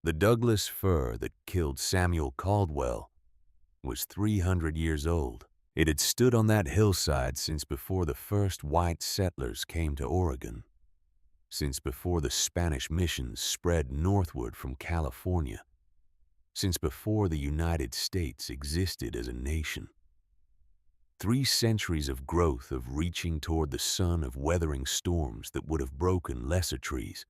The Douglas fir that killed Samuel Caldwell was 300 years old. It had stood on that hillside since before the first white settlers came to Oregon, since before the Spanish missions spread northward from California, since before the United States existed as a nation. 3 centuries of growth, of reaching toward the sun, of weathering storms that would have broken lesser trees.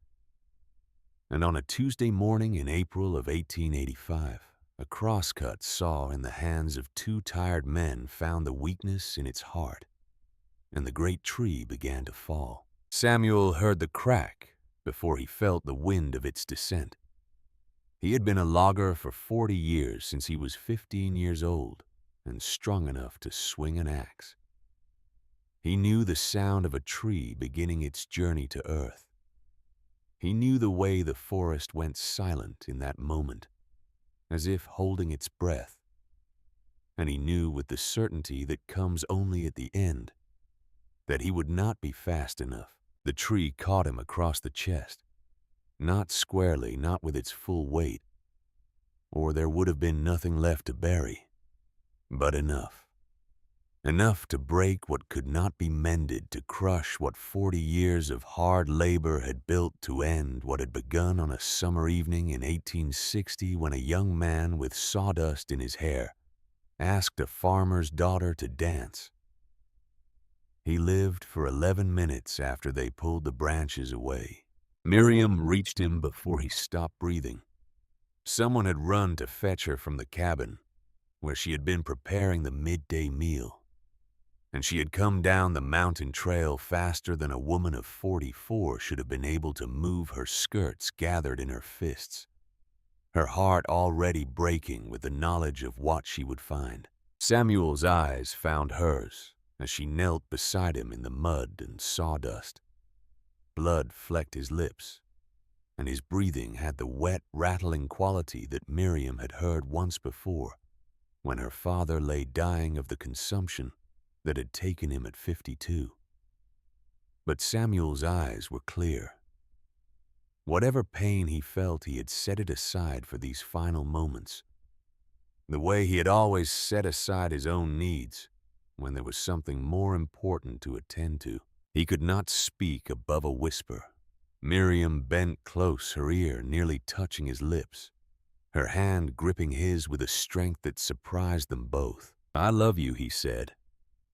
And on a Tuesday morning in April of 1885, a crosscut saw in the hands of 2 tired men found the weakness in its heart, and the great tree began to fall. Samuel heard the crack before he felt the wind of its descent. He had been a logger for 40 years, since he was 15 years old and strong enough to swing an axe. He knew the sound of a tree beginning its journey to earth. He knew the way the forest went silent in that moment, as if holding its breath. And he knew with the certainty that comes only at the end that he would not be fast enough. The tree caught him across the chest, not squarely, not with its full weight, or there would have been nothing left to bury, but enough. Enough to break what could not be mended, to crush what 40 years of hard labor had built, to end what had begun on a summer evening in 1860 when a young man with sawdust in his hair asked a farmer's daughter to dance. He lived for 11 minutes after they pulled the branches away. Miriam reached him before he stopped breathing. Someone had run to fetch her from the cabin, where she had been preparing the midday meal, and she had come down the mountain trail faster than a woman of 44 should have been able to move her skirts gathered in her fists, her heart already breaking with the knowledge of what she would find. Samuel's eyes found hers as she knelt beside him in the mud and sawdust. Blood flecked his lips, and his breathing had the wet, rattling quality that Miriam had heard once before, when her father lay dying of the consumption that had taken him at 52. But Samuel's eyes were clear. Whatever pain he felt, he had set it aside for these final moments, the way he had always set aside his own needs when there was something more important to attend to. He could not speak above a whisper. Miriam bent close, her ear nearly touching his lips, her hand gripping his with a strength that surprised them both. "I love you," he said.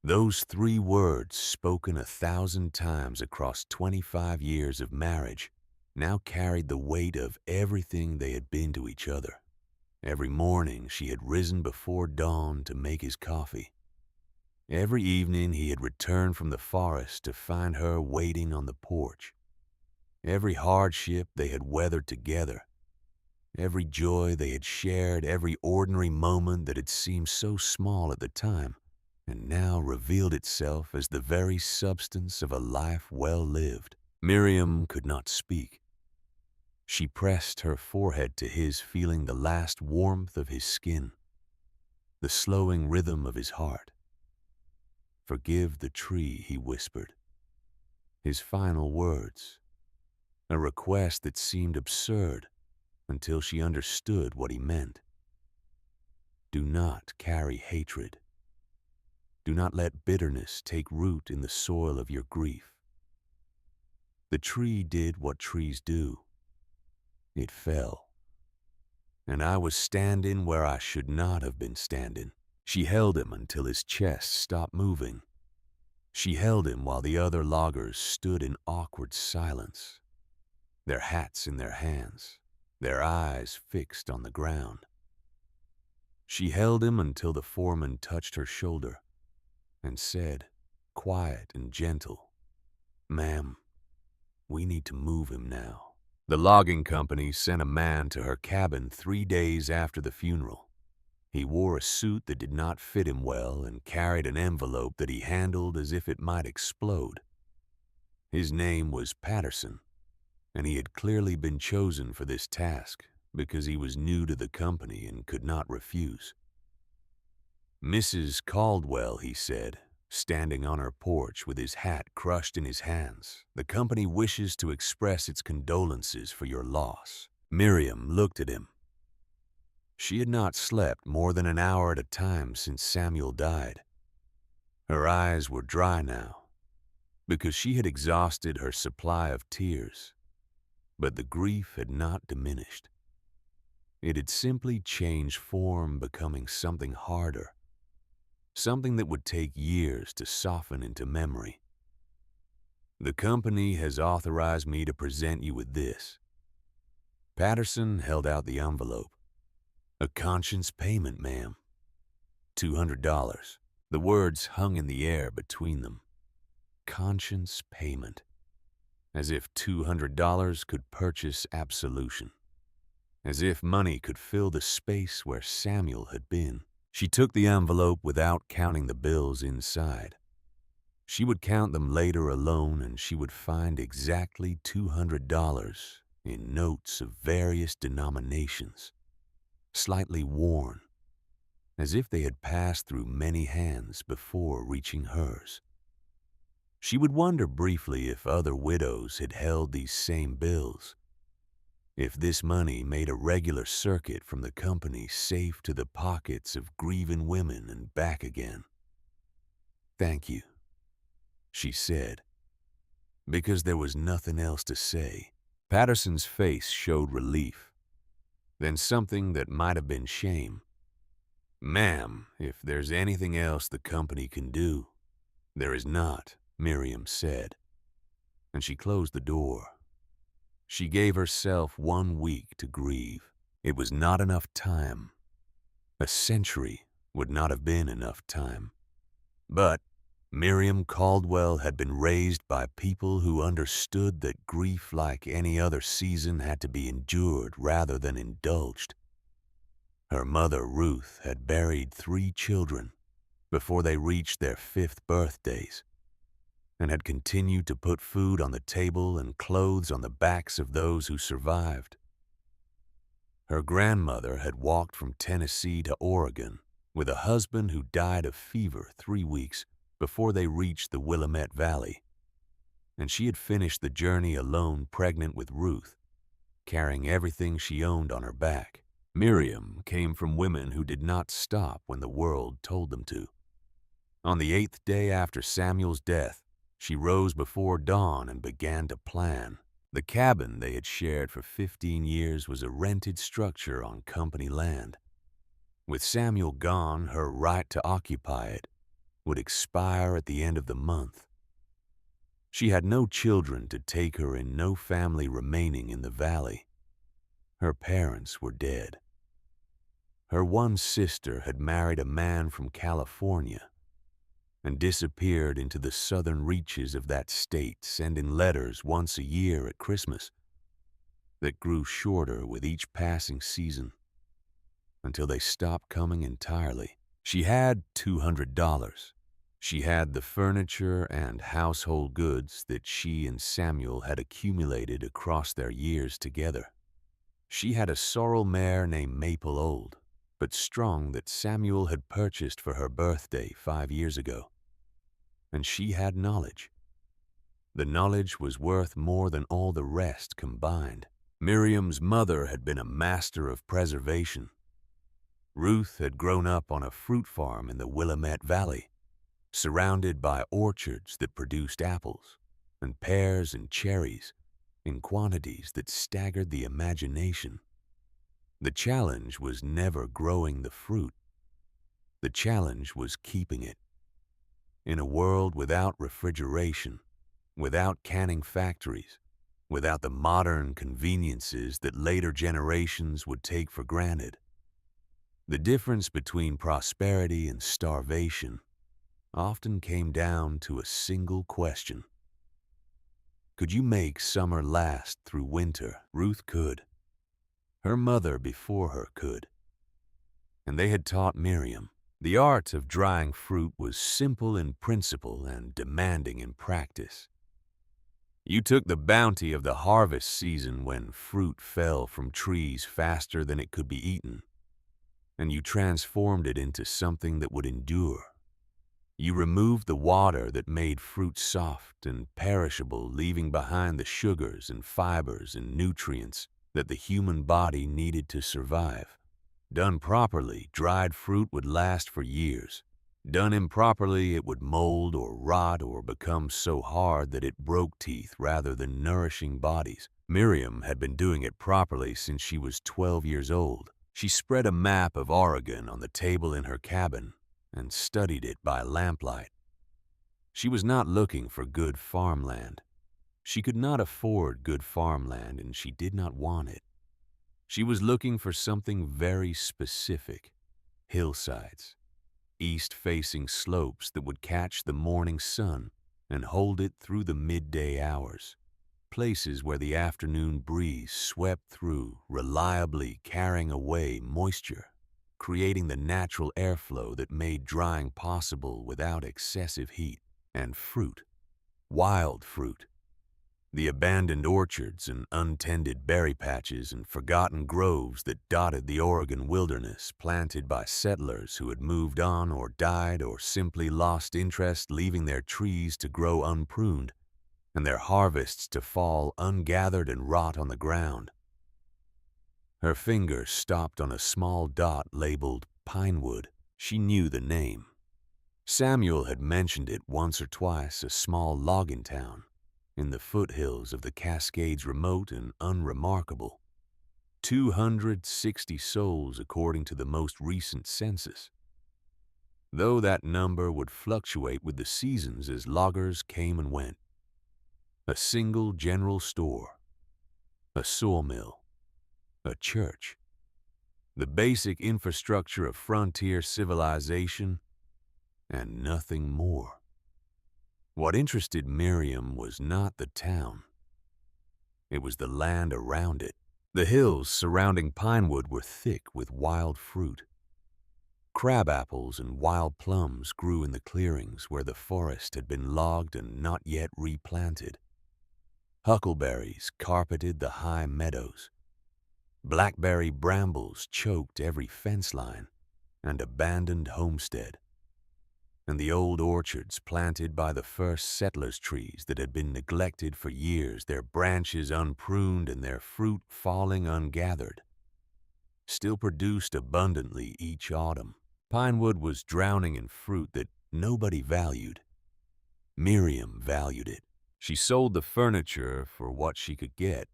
Those 3 words, spoken 1,000 times across 25 years of marriage, now carried the weight of everything they had been to each other. Every morning she had risen before dawn to make his coffee. Every evening he had returned from the forest to find her waiting on the porch. Every hardship they had weathered together, every joy they had shared, every ordinary moment that had seemed so small at the time, and now revealed itself as the very substance of a life well lived. Miriam could not speak. She pressed her forehead to his, feeling the last warmth of his skin, the slowing rhythm of his heart. "Forgive the tree," he whispered. His final words, a request that seemed absurd until she understood what he meant. Do not carry hatred. Do not let bitterness take root in the soil of your grief. The tree did what trees do. It fell. And I was standing where I should not have been standing. She held him until his chest stopped moving. She held him while the other loggers stood in awkward silence, their hats in their hands, their eyes fixed on the ground. She held him until the foreman touched her shoulder and said, quiet and gentle, "Ma'am, we need to move him now." The logging company sent a man to her cabin 3 days after the funeral. He wore a suit that did not fit him well and carried an envelope that he handled as if it might explode. His name was Patterson, and he had clearly been chosen for this task because he was new to the company and could not refuse. "Mrs. Caldwell," he said, standing on her porch with his hat crushed in his hands, "the company wishes to express its condolences for your loss. Miriam looked at him. She had not slept more than an hour at a time since Samuel died. Her eyes were dry now, because she had exhausted her supply of tears. But the grief had not diminished. It had simply changed form, becoming something harder, something that would take years to soften into memory. "The company has authorized me to present you with this." Patterson held out the envelope. "A conscience payment, ma'am. $200. The words hung in the air between them. Conscience payment. As if $200 could purchase absolution. As if money could fill the space where Samuel had been. She took the envelope without counting the bills inside. She would count them later alone, and she would find exactly $200 in notes of various denominations, slightly worn, as if they had passed through many hands before reaching hers. She would wonder briefly if other widows had held these same bills, if this money made a regular circuit from the company safe to the pockets of grieving women and back again. "Thank you," she said, because there was nothing else to say. Patterson's face showed relief, then something that might have been shame. "Ma'am, if there's anything else the company can do." "There is not," Miriam said, and she closed the door. She gave herself 1 week to grieve. It was not enough time. A century would not have been enough time. But Miriam Caldwell had been raised by people who understood that grief, like any other season, had to be endured rather than indulged. Her mother, Ruth, had buried 3 children before they reached their 5th birthdays, and had continued to put food on the table and clothes on the backs of those who survived. Her grandmother had walked from Tennessee to Oregon with a husband who died of fever 3 weeks before they reached the Willamette Valley, and she had finished the journey alone, pregnant with Ruth, carrying everything she owned on her back. Miriam came from women who did not stop when the world told them to. On the 8th day after Samuel's death, she rose before dawn and began to plan. The cabin they had shared for 15 years was a rented structure on company land. With Samuel gone, her right to occupy it would expire at the end of the month. She had no children to take her and no family remaining in the valley. Her parents were dead. Her one sister had married a man from California and disappeared into the southern reaches of that state, sending letters once a year at Christmas that grew shorter with each passing season until they stopped coming entirely. She had $200. She had the furniture and household goods that she and Samuel had accumulated across their years together. She had a sorrel mare named Maple Old, but strong, that Samuel had purchased for her birthday 5 years ago. And she had knowledge. The knowledge was worth more than all the rest combined. Miriam's mother had been a master of preservation. Ruth had grown up on a fruit farm in the Willamette Valley, surrounded by orchards that produced apples and pears and cherries in quantities that staggered the imagination. The challenge was never growing the fruit. The challenge was keeping it. In a world without refrigeration, without canning factories, without the modern conveniences that later generations would take for granted, the difference between prosperity and starvation often came down to a single question. Could you make summer last through winter? Ruth could. Her mother before her could. And they had taught Miriam. The art of drying fruit was simple in principle and demanding in practice. You took the bounty of the harvest season, when fruit fell from trees faster than it could be eaten, and you transformed it into something that would endure. You removed the water that made fruit soft and perishable, leaving behind the sugars and fibers and nutrients that the human body needed to survive. Done properly, dried fruit would last for years. Done improperly, it would mold or rot or become so hard that it broke teeth rather than nourishing bodies. Miriam had been doing it properly since she was 12 years old. She spread a map of Oregon on the table in her cabin and studied it by lamplight. She was not looking for good farmland. She could not afford good farmland, and she did not want it. She was looking for something very specific: hillsides, east-facing slopes that would catch the morning sun and hold it through the midday hours, places where the afternoon breeze swept through, reliably carrying away moisture, creating the natural airflow that made drying possible without excessive heat. And fruit, wild fruit. The abandoned orchards and untended berry patches and forgotten groves that dotted the Oregon wilderness, planted by settlers who had moved on or died or simply lost interest, leaving their trees to grow unpruned and their harvests to fall ungathered and rot on the ground. Her finger stopped on a small dot labeled Pinewood. She knew the name. Samuel had mentioned it once or twice, a small logging town in the foothills of the Cascades, remote and unremarkable. 260 souls according to the most recent census, though that number would fluctuate with the seasons as loggers came and went. A single general store, a sawmill, a church, the basic infrastructure of frontier civilization, and nothing more. What interested Miriam was not the town. It was the land around it. The hills surrounding Pinewood were thick with wild fruit. Crab apples and wild plums grew in the clearings where the forest had been logged and not yet replanted. Huckleberries carpeted the high meadows. Blackberry brambles choked every fence line and abandoned homestead. And the old orchards planted by the first settlers' trees that had been neglected for years, their branches unpruned and their fruit falling ungathered, still produced abundantly each autumn. Pinewood was drowning in fruit that nobody valued. Miriam valued it. She sold the furniture for what she could get,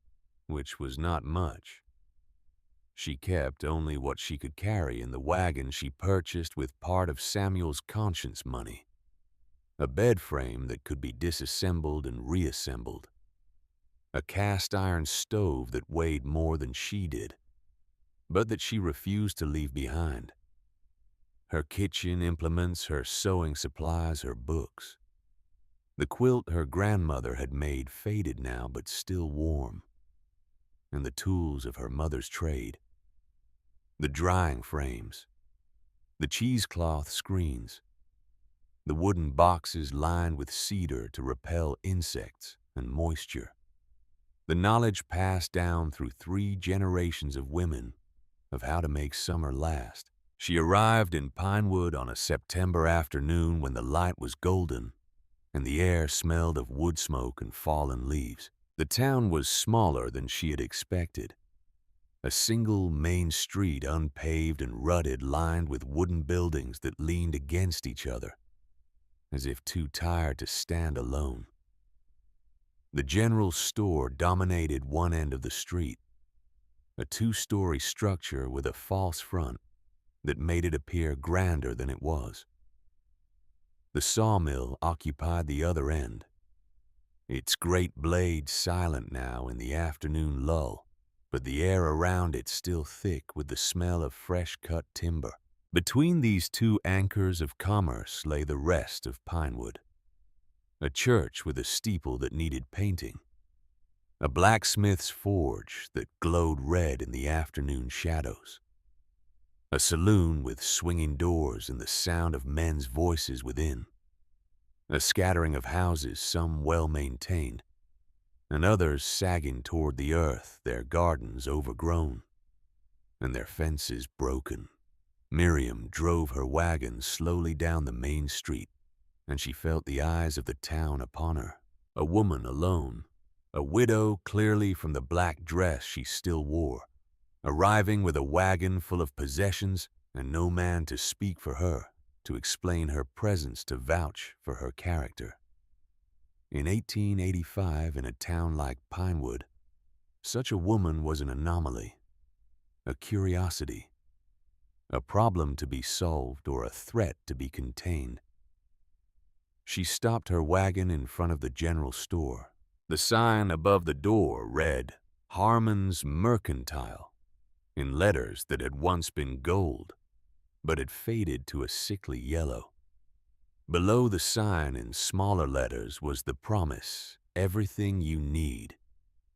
which was not much. She kept only what she could carry in the wagon she purchased with part of Samuel's conscience money. A bed frame that could be disassembled and reassembled. A cast-iron stove that weighed more than she did, but that she refused to leave behind. Her kitchen implements, her sewing supplies, her books. The quilt her grandmother had made, faded now but still warm. And the tools of her mother's trade. The drying frames, the cheesecloth screens, the wooden boxes lined with cedar to repel insects and moisture. The knowledge passed down through 3 generations of women of how to make summer last. She arrived in Pinewood on a September afternoon when the light was golden and the air smelled of wood smoke and fallen leaves. The town was smaller than she had expected. A single main street, unpaved and rutted, lined with wooden buildings that leaned against each other, as if too tired to stand alone. The general store dominated one end of the street, a 2-story structure with a false front that made it appear grander than it was. The sawmill occupied the other end, its great blade silent now in the afternoon lull, but the air around it still thick with the smell of fresh-cut timber. Between these 2 anchors of commerce lay the rest of Pinewood. A church with a steeple that needed painting. A blacksmith's forge that glowed red in the afternoon shadows. A saloon with swinging doors and the sound of men's voices within. A scattering of houses, some well-maintained, and others sagging toward the earth, their gardens overgrown, and their fences broken. Miriam drove her wagon slowly down the main street, and she felt the eyes of the town upon her. A woman alone, a widow clearly from the black dress she still wore, arriving with a wagon full of possessions and no man to speak for her, to explain her presence, to vouch for her character. In 1885, in a town like Pinewood, such a woman was an anomaly, a curiosity, a problem to be solved or a threat to be contained. She stopped her wagon in front of the general store. The sign above the door read, "Harmon's Mercantile," in letters that had once been gold, but had faded to a sickly yellow. Below the sign in smaller letters was the promise, "Everything you need."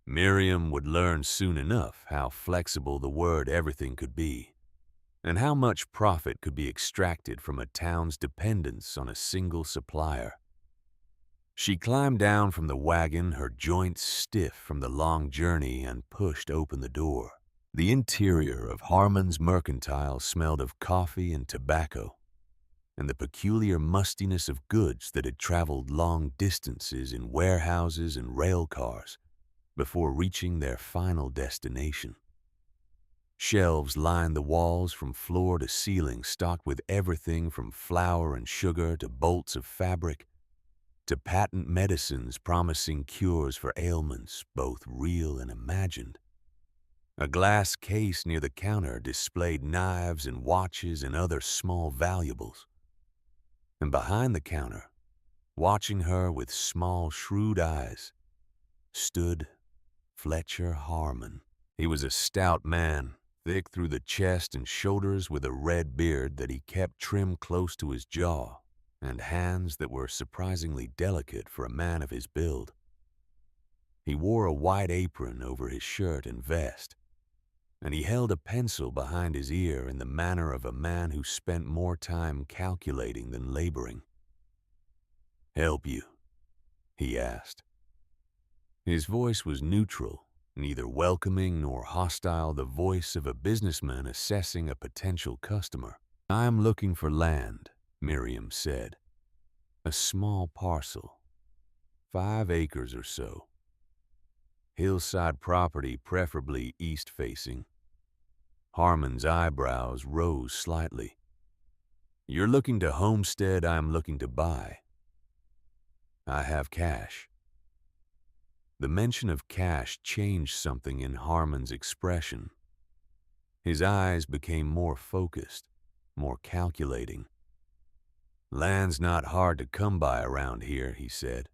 Miriam would learn soon enough how flexible the word everything could be, and how much profit could be extracted from a town's dependence on a single supplier. She climbed down from the wagon, her joints stiff from the long journey, and pushed open the door. The interior of Harmon's Mercantile smelled of coffee and tobacco, and the peculiar mustiness of goods that had traveled long distances in warehouses and rail cars before reaching their final destination. Shelves lined the walls from floor to ceiling, stocked with everything from flour and sugar to bolts of fabric, to patent medicines promising cures for ailments both real and imagined. A glass case near the counter displayed knives and watches and other small valuables. And behind the counter, watching her with small, shrewd eyes, stood Fletcher Harmon. He was a stout man, thick through the chest and shoulders, with a red beard that he kept trimmed close to his jaw, and hands that were surprisingly delicate for a man of his build. He wore a white apron over his shirt and vest, and he held a pencil behind his ear in the manner of a man who spent more time calculating than laboring. "Help you?" he asked. His voice was neutral, neither welcoming nor hostile, the voice of a businessman assessing a potential customer. "I am looking for land," Miriam said. "A small parcel, 5 acres or so. Hillside property, preferably east-facing." Harmon's eyebrows rose slightly. "You're looking to homestead, I'm looking to buy. I have cash." The mention of cash changed something in Harmon's expression. His eyes became more focused, more calculating. "Land's not hard to come by around here," he said.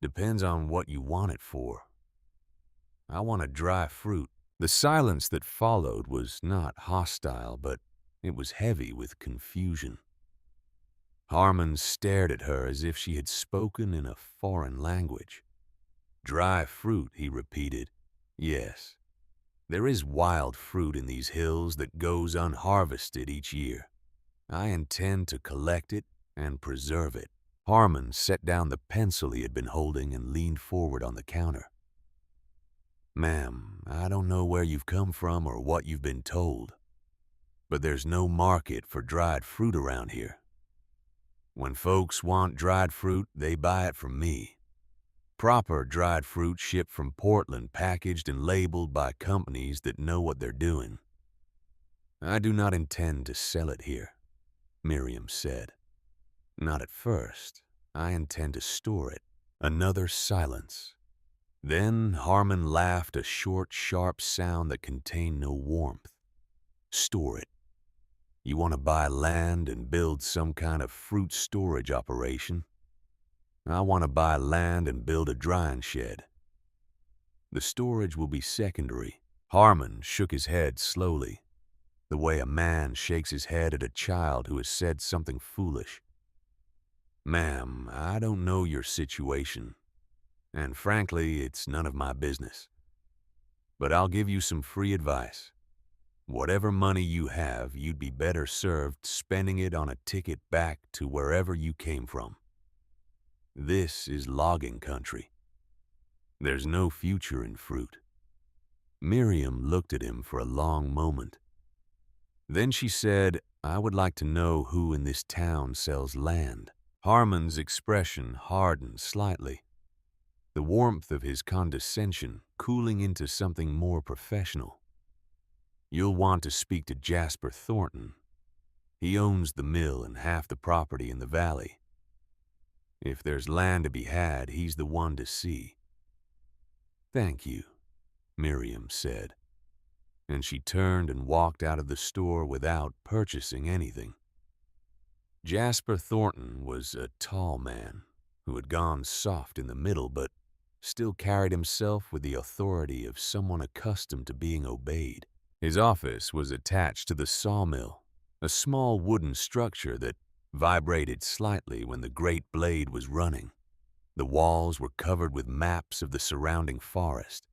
"Depends on what you want it for. I want a dry fruit." The silence that followed was not hostile, but it was heavy with confusion. Harmon stared at her as if she had spoken in a foreign language. "Dry fruit," he repeated. "Yes, there is wild fruit in these hills that goes unharvested each year. I intend to collect it and preserve it." Harmon set down the pencil he had been holding and leaned forward on the counter. "Ma'am, I don't know where you've come from or what you've been told, but there's no market for dried fruit around here. When folks want dried fruit, they buy it from me. Proper dried fruit shipped from Portland, packaged and labeled by companies that know what they're doing. I do not intend to sell it here," Miriam said. "Not at first. I intend to store it." Another silence. Then Harmon laughed, a short, sharp sound that contained no warmth. "Store it? You want to buy land and build some kind of fruit storage operation? I want to buy land and build a drying shed. The storage will be secondary." Harmon shook his head slowly, the way a man shakes his head at a child who has said something foolish. "Ma'am, I don't know your situation, and frankly, it's none of my business. But I'll give you some free advice. Whatever money you have, you'd be better served spending it on a ticket back to wherever you came from. This is logging country. There's no future in fruit." Miriam looked at him for a long moment. Then she said, "I would like to know who in this town sells land." Harmon's expression hardened slightly. the warmth of his condescension cooling into something more professional. "You'll want to speak to Jasper Thornton. He owns the mill and half the property in the valley. If there's land to be had, he's the one to see." "Thank you," Miriam said, and she turned and walked out of the store without purchasing anything. Jasper Thornton was a tall man who had gone soft in the middle but still carried himself with the authority of someone accustomed to being obeyed. His office was attached to the sawmill, a small wooden structure that vibrated slightly when the great blade was running. The walls were covered with maps of the surrounding forest,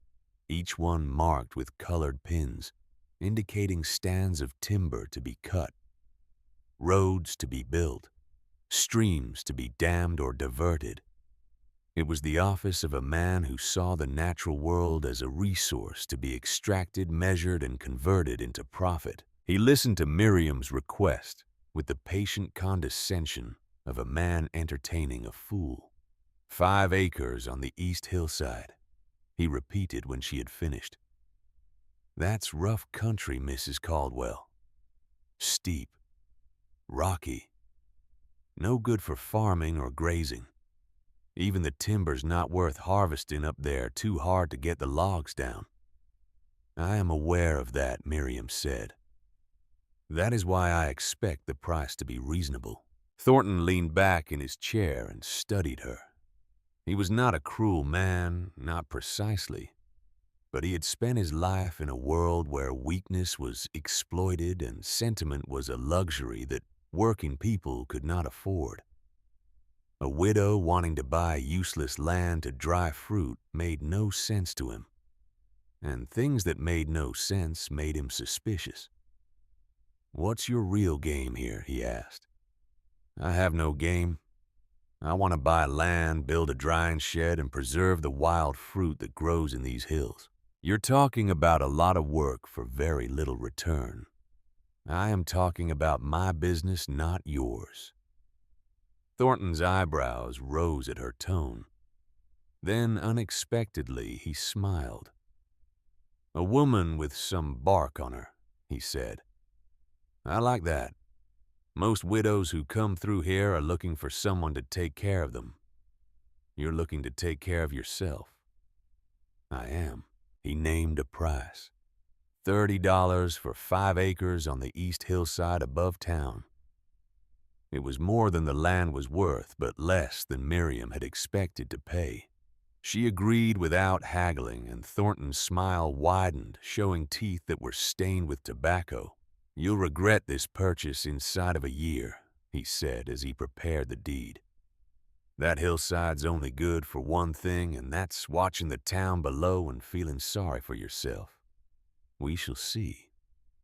each one marked with colored pins, indicating stands of timber to be cut, roads to be built, streams to be dammed or diverted. It was the office of a man who saw the natural world as a resource to be extracted, measured, and converted into profit. He listened to Miriam's request with the patient condescension of a man entertaining a fool. 5 acres on the east hillside, he repeated when she had finished. "That's rough country, Mrs. Caldwell. Steep, rocky, no good for farming or grazing. Even the timber's not worth harvesting up there, too hard to get the logs down." "I am aware of that," Miriam said. "That is why I expect the price to be reasonable." Thornton leaned back in his chair and studied her. He was not a cruel man, not precisely, but he had spent his life in a world where weakness was exploited and sentiment was a luxury that working people could not afford. A widow wanting to buy useless land to dry fruit made no sense to him, and things that made no sense made him suspicious. "What's your real game here?" he asked. "I have no game. I want to buy land, build a drying shed, and preserve the wild fruit that grows in these hills. You're talking about a lot of work for very little return. I am talking about my business, not yours." Thornton's eyebrows rose at her tone. Then, unexpectedly, he smiled. "A woman with some bark on her," he said. "I like that. Most widows who come through here are looking for someone to take care of them. You're looking to take care of yourself." "I am." He named a price. $30 for 5 acres on the east hillside above town. It was more than the land was worth, but less than Miriam had expected to pay. She agreed without haggling, and Thornton's smile widened, showing teeth that were stained with tobacco. "You'll regret this purchase inside of a year," he said as he prepared the deed. "That hillside's only good for one thing, and that's watching the town below and feeling sorry for yourself." "We shall see,"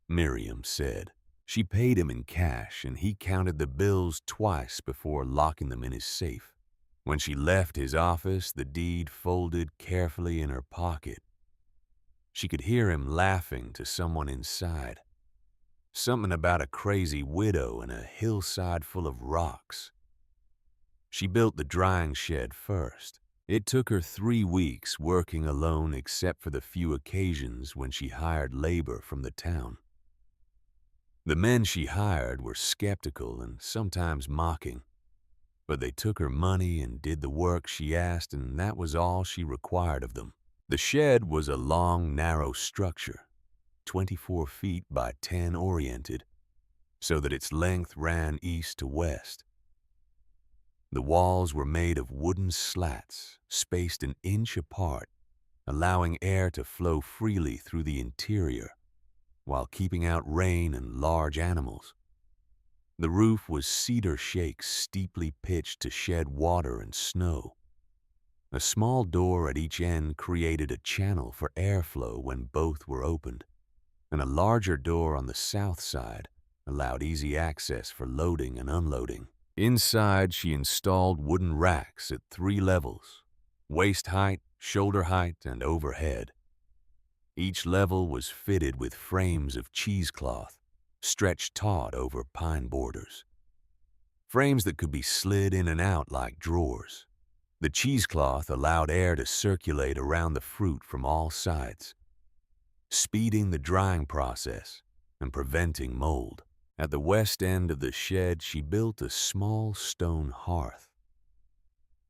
Miriam said. She paid him in cash, and he counted the bills twice before locking them in his safe. When she left his office, the deed folded carefully in her pocket. She could hear him laughing to someone inside. Something about a crazy widow and a hillside full of rocks. She built the drying shed first. It took her 3 weeks working alone except for the few occasions when she hired labor from the town. The men she hired were skeptical and sometimes mocking, but they took her money and did the work she asked, and that was all she required of them. The shed was a long, narrow structure, 24 feet by 10 oriented, so that its length ran east to west. The walls were made of wooden slats, spaced an inch apart, allowing air to flow freely through the interior, while keeping out rain and large animals. The roof was cedar shakes steeply pitched to shed water and snow. A small door at each end created a channel for airflow when both were opened, and a larger door on the south side allowed easy access for loading and unloading. Inside, she installed wooden racks at 3 levels, waist height, shoulder height, and overhead. Each level was fitted with frames of cheesecloth, stretched taut over pine borders. Frames that could be slid in and out like drawers. The cheesecloth allowed air to circulate around the fruit from all sides, speeding the drying process and preventing mold. At the west end of the shed, she built a small stone hearth,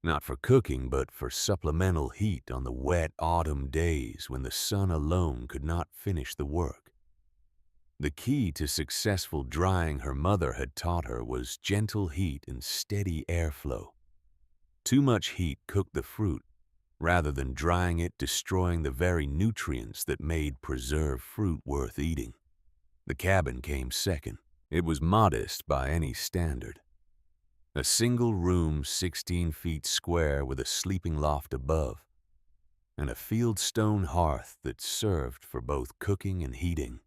not for cooking but for supplemental heat on the wet autumn days when the sun alone could not finish the work. The key to successful drying, her mother had taught her, was gentle heat and steady airflow. Too much heat cooked the fruit rather than drying it, destroying the very nutrients that made preserved fruit worth eating. The cabin came second. It was modest by any standard. A single room 16 feet square with a sleeping loft above, and a field stone hearth that served for both cooking and heating.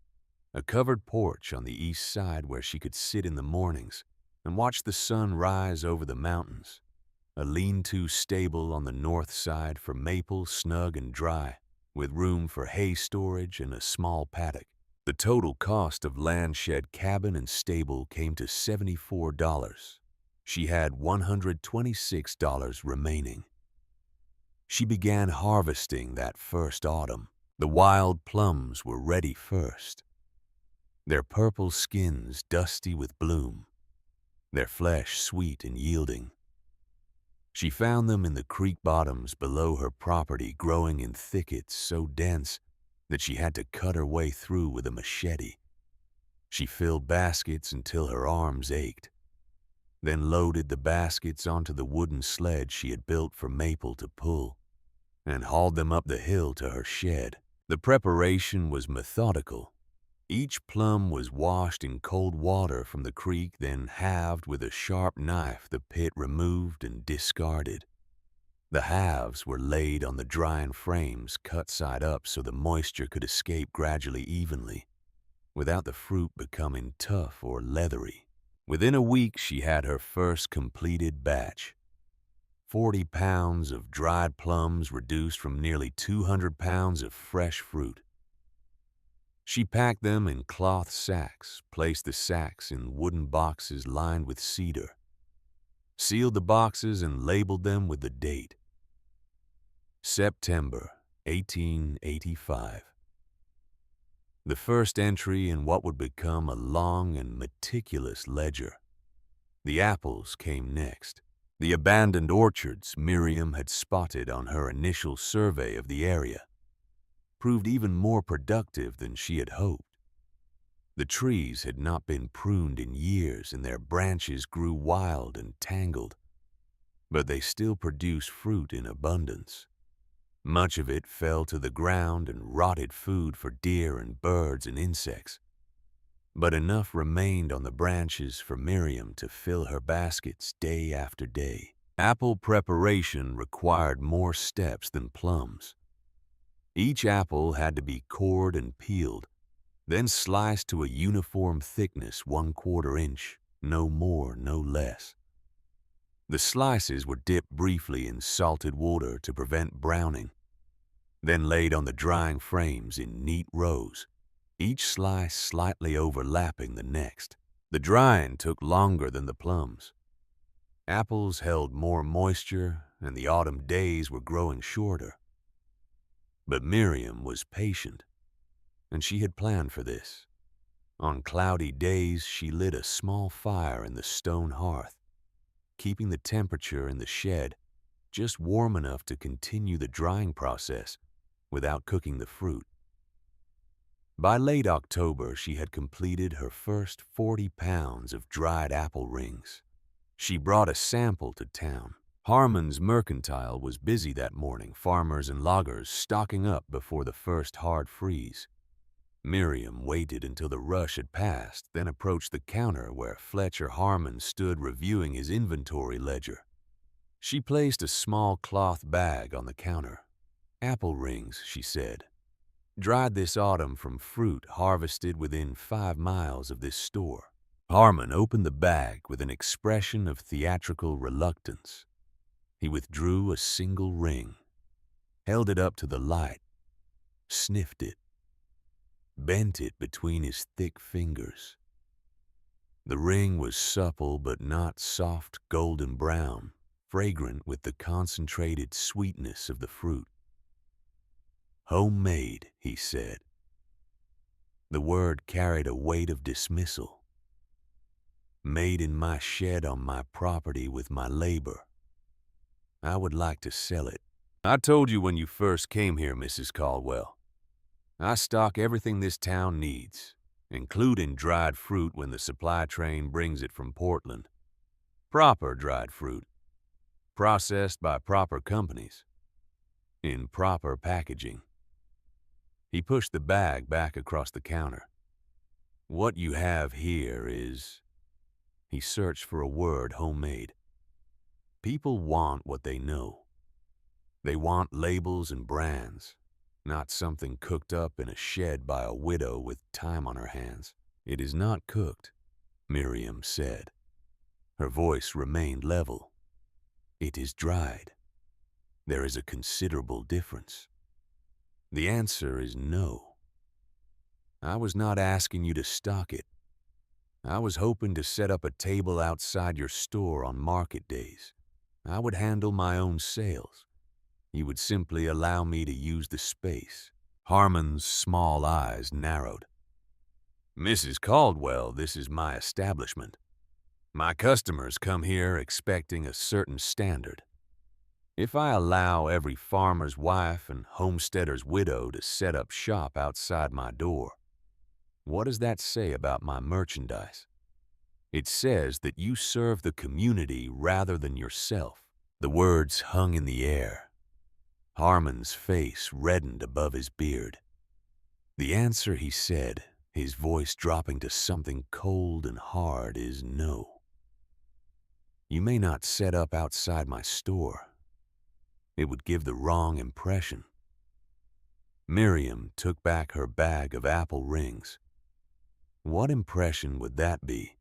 A covered porch on the east side where she could sit in the mornings and watch the sun rise over the mountains. A lean-to stable on the north side for maple, snug and dry, with room for hay storage and a small paddock. The total cost of land, shed, cabin, and stable came to $74. She had $126 remaining. She began harvesting that first autumn. The wild plums were ready first, their purple skins dusty with bloom, their flesh sweet and yielding. She found them in the creek bottoms below her property, growing in thickets so dense that she had to cut her way through with a machete. She filled baskets until her arms ached, then loaded the baskets onto the wooden sled she had built for Maple to pull, and hauled them up the hill to her shed. The preparation was methodical. Each plum was washed in cold water from the creek, then halved with a sharp knife, the pit removed and discarded. The halves were laid on the drying frames, cut side up so the moisture could escape gradually evenly, without the fruit becoming tough or leathery. Within a week, she had her first completed batch. 40 pounds of dried plums reduced from nearly 200 pounds of fresh fruit. She packed them in cloth sacks, placed the sacks in wooden boxes lined with cedar, sealed the boxes and labeled them with the date. September 1885. The first entry in what would become a long and meticulous ledger. The apples came next. The abandoned orchards Miriam had spotted on her initial survey of the area proved even more productive than she had hoped. The trees had not been pruned in years and their branches grew wild and tangled, but they still produced fruit in abundance. Much of it fell to the ground and rotted food for deer and birds and insects, but enough remained on the branches for Miriam to fill her baskets day after day. Apple preparation required more steps than plums. Each apple had to be cored and peeled, then sliced to a uniform thickness 1/4 inch, no more, no less. The slices were dipped briefly in salted water to prevent browning, then laid on the drying frames in neat rows, each slice slightly overlapping the next. The drying took longer than the plums. Apples held more moisture, and the autumn days were growing shorter. But Miriam was patient, and she had planned for this. On cloudy days, she lit a small fire in the stone hearth, keeping the temperature in the shed just warm enough to continue the drying process without cooking the fruit. By late October, she had completed her first 40 pounds of dried apple rings. She brought a sample to town. Harmon's Mercantile was busy that morning, farmers and loggers stocking up before the first hard freeze. Miriam waited until the rush had passed, then approached the counter where Fletcher Harmon stood reviewing his inventory ledger. She placed a small cloth bag on the counter. "Apple rings," she said. "Dried this autumn from fruit harvested within 5 miles of this store." Harmon opened the bag with an expression of theatrical reluctance. He withdrew a single ring, held it up to the light, sniffed it, bent it between his thick fingers. The ring was supple but not soft golden brown, fragrant with the concentrated sweetness of the fruit. "Homemade," he said. The word carried a weight of dismissal. "Made in my shed on my property with my labor. I would like to sell it. I told you when you first came here, Mrs. Caldwell. I stock everything this town needs, including dried fruit when the supply train brings it from Portland. Proper dried fruit, processed by proper companies, in proper packaging." He pushed the bag back across the counter. "What you have here is—" He searched for a word, homemade. People want what they know. They want labels and brands, not something cooked up in a shed by a widow with time on her hands. "It is not cooked," Miriam said. Her voice remained level. "It is dried. There is a considerable difference." The answer is no. I was not asking you to stock it. I was hoping to set up a table outside your store on market days. I would handle my own sales. You would simply allow me to use the space. Harmon's small eyes narrowed. "Mrs. Caldwell, this is my establishment. My customers come here expecting a certain standard. If I allow every farmer's wife and homesteader's widow to set up shop outside my door, what does that say about my merchandise? It says that you serve the community rather than yourself." The words hung in the air. Harmon's face reddened above his beard. "The answer," he said, his voice dropping to something cold and hard, "is no. You may not set up outside my store. It would give the wrong impression." Miriam took back her bag of apple rings. What impression would that be?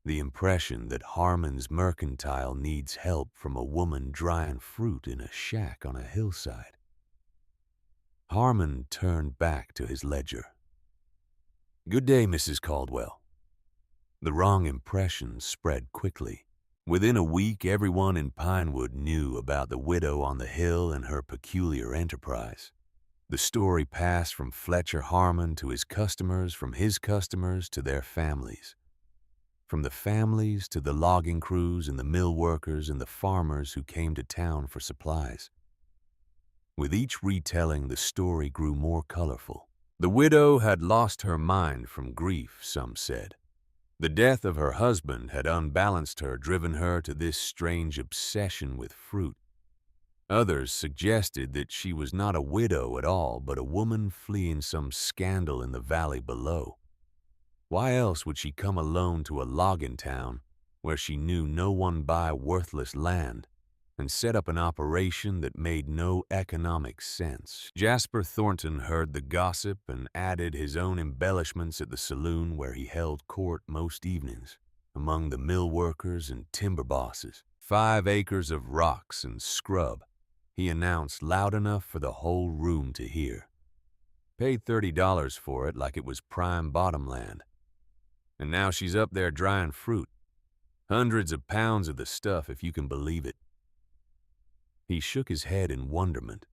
The impression that Harmon's mercantile needs help from a woman drying fruit in a shack on a hillside. Harmon turned back to his ledger. "Good day, Mrs. Caldwell." The wrong impression spread quickly. Within a week, everyone in Pinewood knew about the widow on the hill and her peculiar enterprise. The story passed from Fletcher Harmon to his customers, from his customers to their families. From the families to the logging crews and the mill workers and the farmers who came to town for supplies. With each retelling, the story grew more colorful. The widow had lost her mind from grief, some said. The death of her husband had unbalanced her, driven her to this strange obsession with fruit. Others suggested that she was not a widow at all, but a woman fleeing some scandal in the valley below. Why else would she come alone to a logging town where she knew no one buy worthless land and set up an operation that made no economic sense? Jasper Thornton heard the gossip and added his own embellishments at the saloon where he held court most evenings, among the mill workers and timber bosses. 5 acres of rocks and scrub, he announced loud enough for the whole room to hear. Paid $30 for it like it was prime bottom land. And now she's up there drying fruit. Hundreds of pounds of the stuff, if you can believe it. He shook his head in wonderment.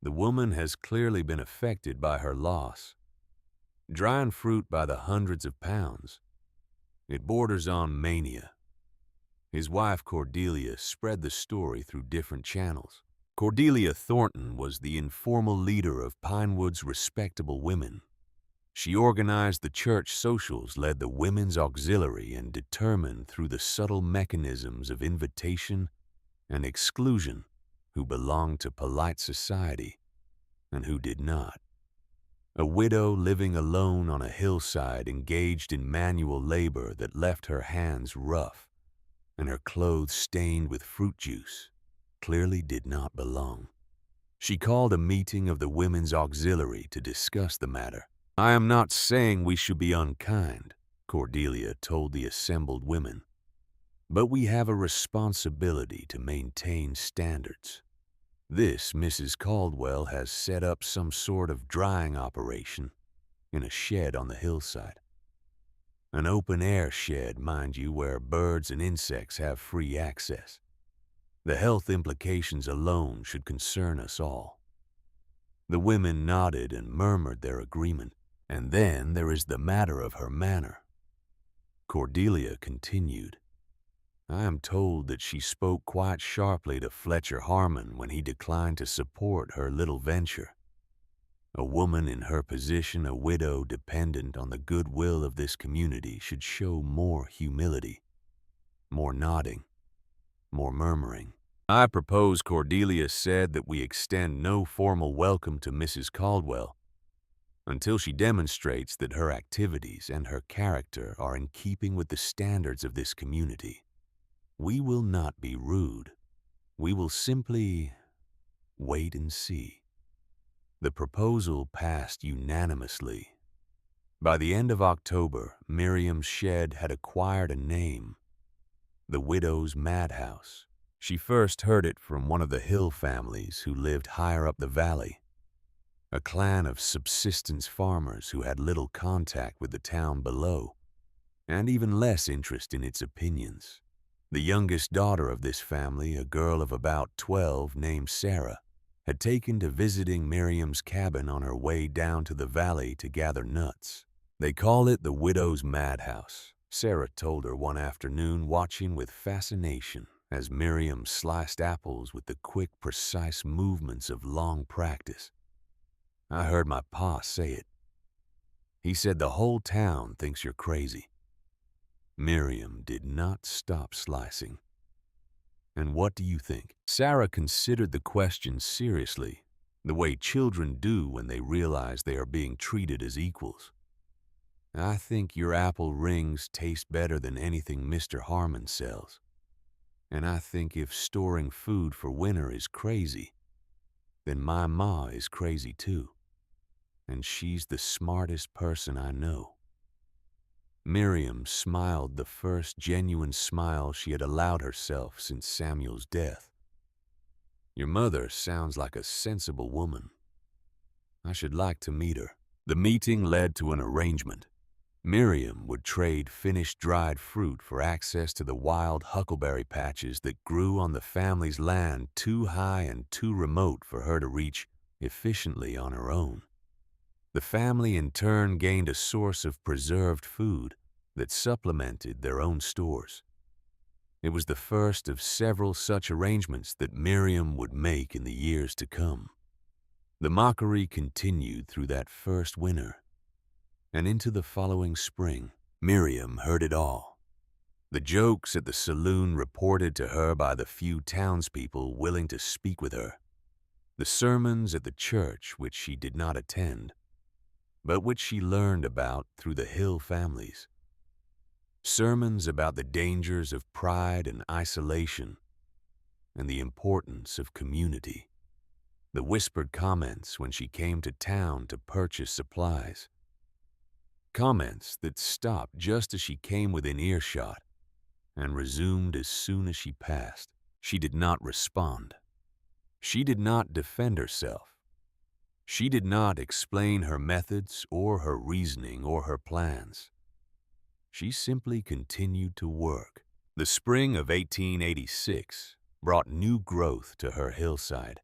The woman has clearly been affected by her loss. Drying fruit by the hundreds of pounds. It borders on mania. His wife Cordelia spread the story through different channels. Cordelia Thornton was the informal leader of Pinewood's respectable women. She organized the church socials, led the women's auxiliary, and determined through the subtle mechanisms of invitation and exclusion who belonged to polite society and who did not. A widow living alone on a hillside, engaged in manual labor that left her hands rough and her clothes stained with fruit juice, clearly did not belong. She called a meeting of the women's auxiliary to discuss the matter. "I am not saying we should be unkind," Cordelia told the assembled women, "but we have a responsibility to maintain standards. This Mrs. Caldwell has set up some sort of drying operation in a shed on the hillside. An open-air shed, mind you, where birds and insects have free access. The health implications alone should concern us all." The women nodded and murmured their agreement. "And then there is the matter of her manner," Cordelia continued. "I am told that she spoke quite sharply to Fletcher Harmon when he declined to support her little venture. A woman in her position, a widow dependent on the goodwill of this community, should show more humility, more nodding, more murmuring. I propose," Cordelia said, "that we extend no formal welcome to Mrs. Caldwell until she demonstrates that her activities and her character are in keeping with the standards of this community. We will not be rude. We will simply wait and see." The proposal passed unanimously. By the end of October, Miriam's shed had acquired a name: the Widow's Madhouse. She first heard it from one of the Hill families who lived higher up the valley, a clan of subsistence farmers who had little contact with the town below, and even less interest in its opinions. The youngest daughter of this family, a girl of about 12 named Sarah, had taken to visiting Miriam's cabin on her way down to the valley to gather nuts. "They call it the Widow's Madhouse," Sarah told her one afternoon, watching with fascination as Miriam sliced apples with the quick, precise movements of long practice. "I heard my pa say it. He said the whole town thinks you're crazy." Miriam did not stop slicing. "And what do you think?" Sarah considered the question seriously, the way children do when they realize they are being treated as equals. "I think your apple rings taste better than anything Mr. Harmon sells. And I think if storing food for winter is crazy, then my ma is crazy too. And she's the smartest person I know." Miriam smiled, the first genuine smile she had allowed herself since Samuel's death. "Your mother sounds like a sensible woman. I should like to meet her." The meeting led to an arrangement. Miriam would trade finished dried fruit for access to the wild huckleberry patches that grew on the family's land, too high and too remote for her to reach efficiently on her own. The family in turn gained a source of preserved food that supplemented their own stores. It was the first of several such arrangements that Miriam would make in the years to come. The mockery continued through that first winter, and into the following spring. Miriam heard it all. The jokes at the saloon reported to her by the few townspeople willing to speak with her. The sermons at the church which she did not attend, but which she learned about through the Hill families. Sermons about the dangers of pride and isolation and the importance of community. The whispered comments when she came to town to purchase supplies. Comments that stopped just as she came within earshot and resumed as soon as she passed. She did not respond. She did not defend herself. She did not explain her methods or her reasoning or her plans. She simply continued to work. The spring of 1886 brought new growth to her hillside.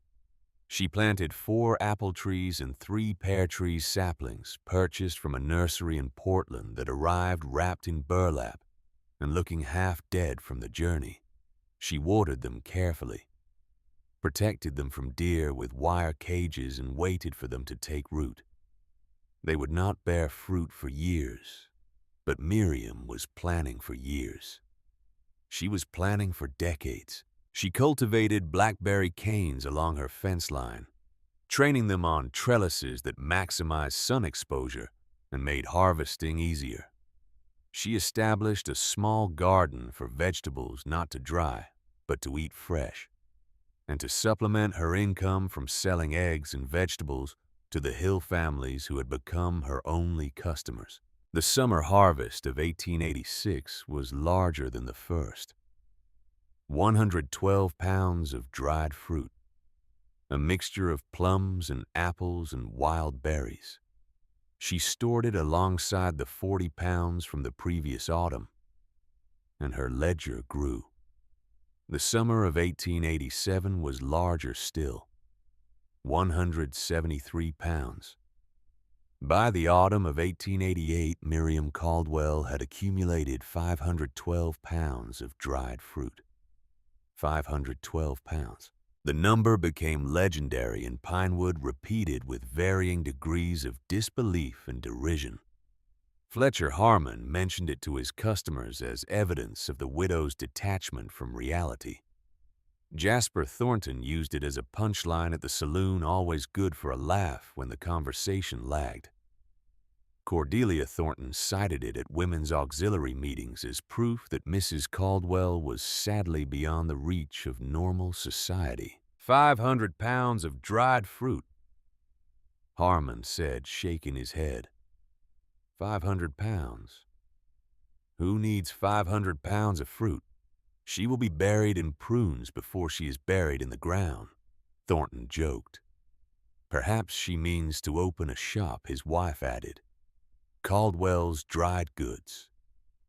She planted 4 apple trees and 3 pear tree saplings purchased from a nursery in Portland that arrived wrapped in burlap and looking half dead from the journey. She watered them carefully, protected them from deer with wire cages, and waited for them to take root. They would not bear fruit for years, but Miriam was planning for years. She was planning for decades. She cultivated blackberry canes along her fence line, training them on trellises that maximized sun exposure and made harvesting easier. She established a small garden for vegetables not to dry, but to eat fresh, and to supplement her income from selling eggs and vegetables to the Hill families who had become her only customers. The summer harvest of 1886 was larger than the first. 112 pounds of dried fruit, a mixture of plums and apples and wild berries. She stored it alongside the 40 pounds from the previous autumn, and her ledger grew. The summer of 1887 was larger still, 173 pounds. By the autumn of 1888, Miriam Caldwell had accumulated 512 pounds of dried fruit. 512 pounds. The number became legendary and Pinewood repeated with varying degrees of disbelief and derision. Fletcher Harmon mentioned it to his customers as evidence of the widow's detachment from reality. Jasper Thornton used it as a punchline at the saloon, always good for a laugh when the conversation lagged. Cordelia Thornton cited it at women's auxiliary meetings as proof that Mrs. Caldwell was sadly beyond the reach of normal society. 500 pounds of dried fruit, Harmon said, shaking his head. 500 pounds. Who needs 500 pounds of fruit? She will be buried in prunes before she is buried in the ground, Thornton joked. Perhaps she means to open a shop, his wife added. Caldwell's Dried Goods,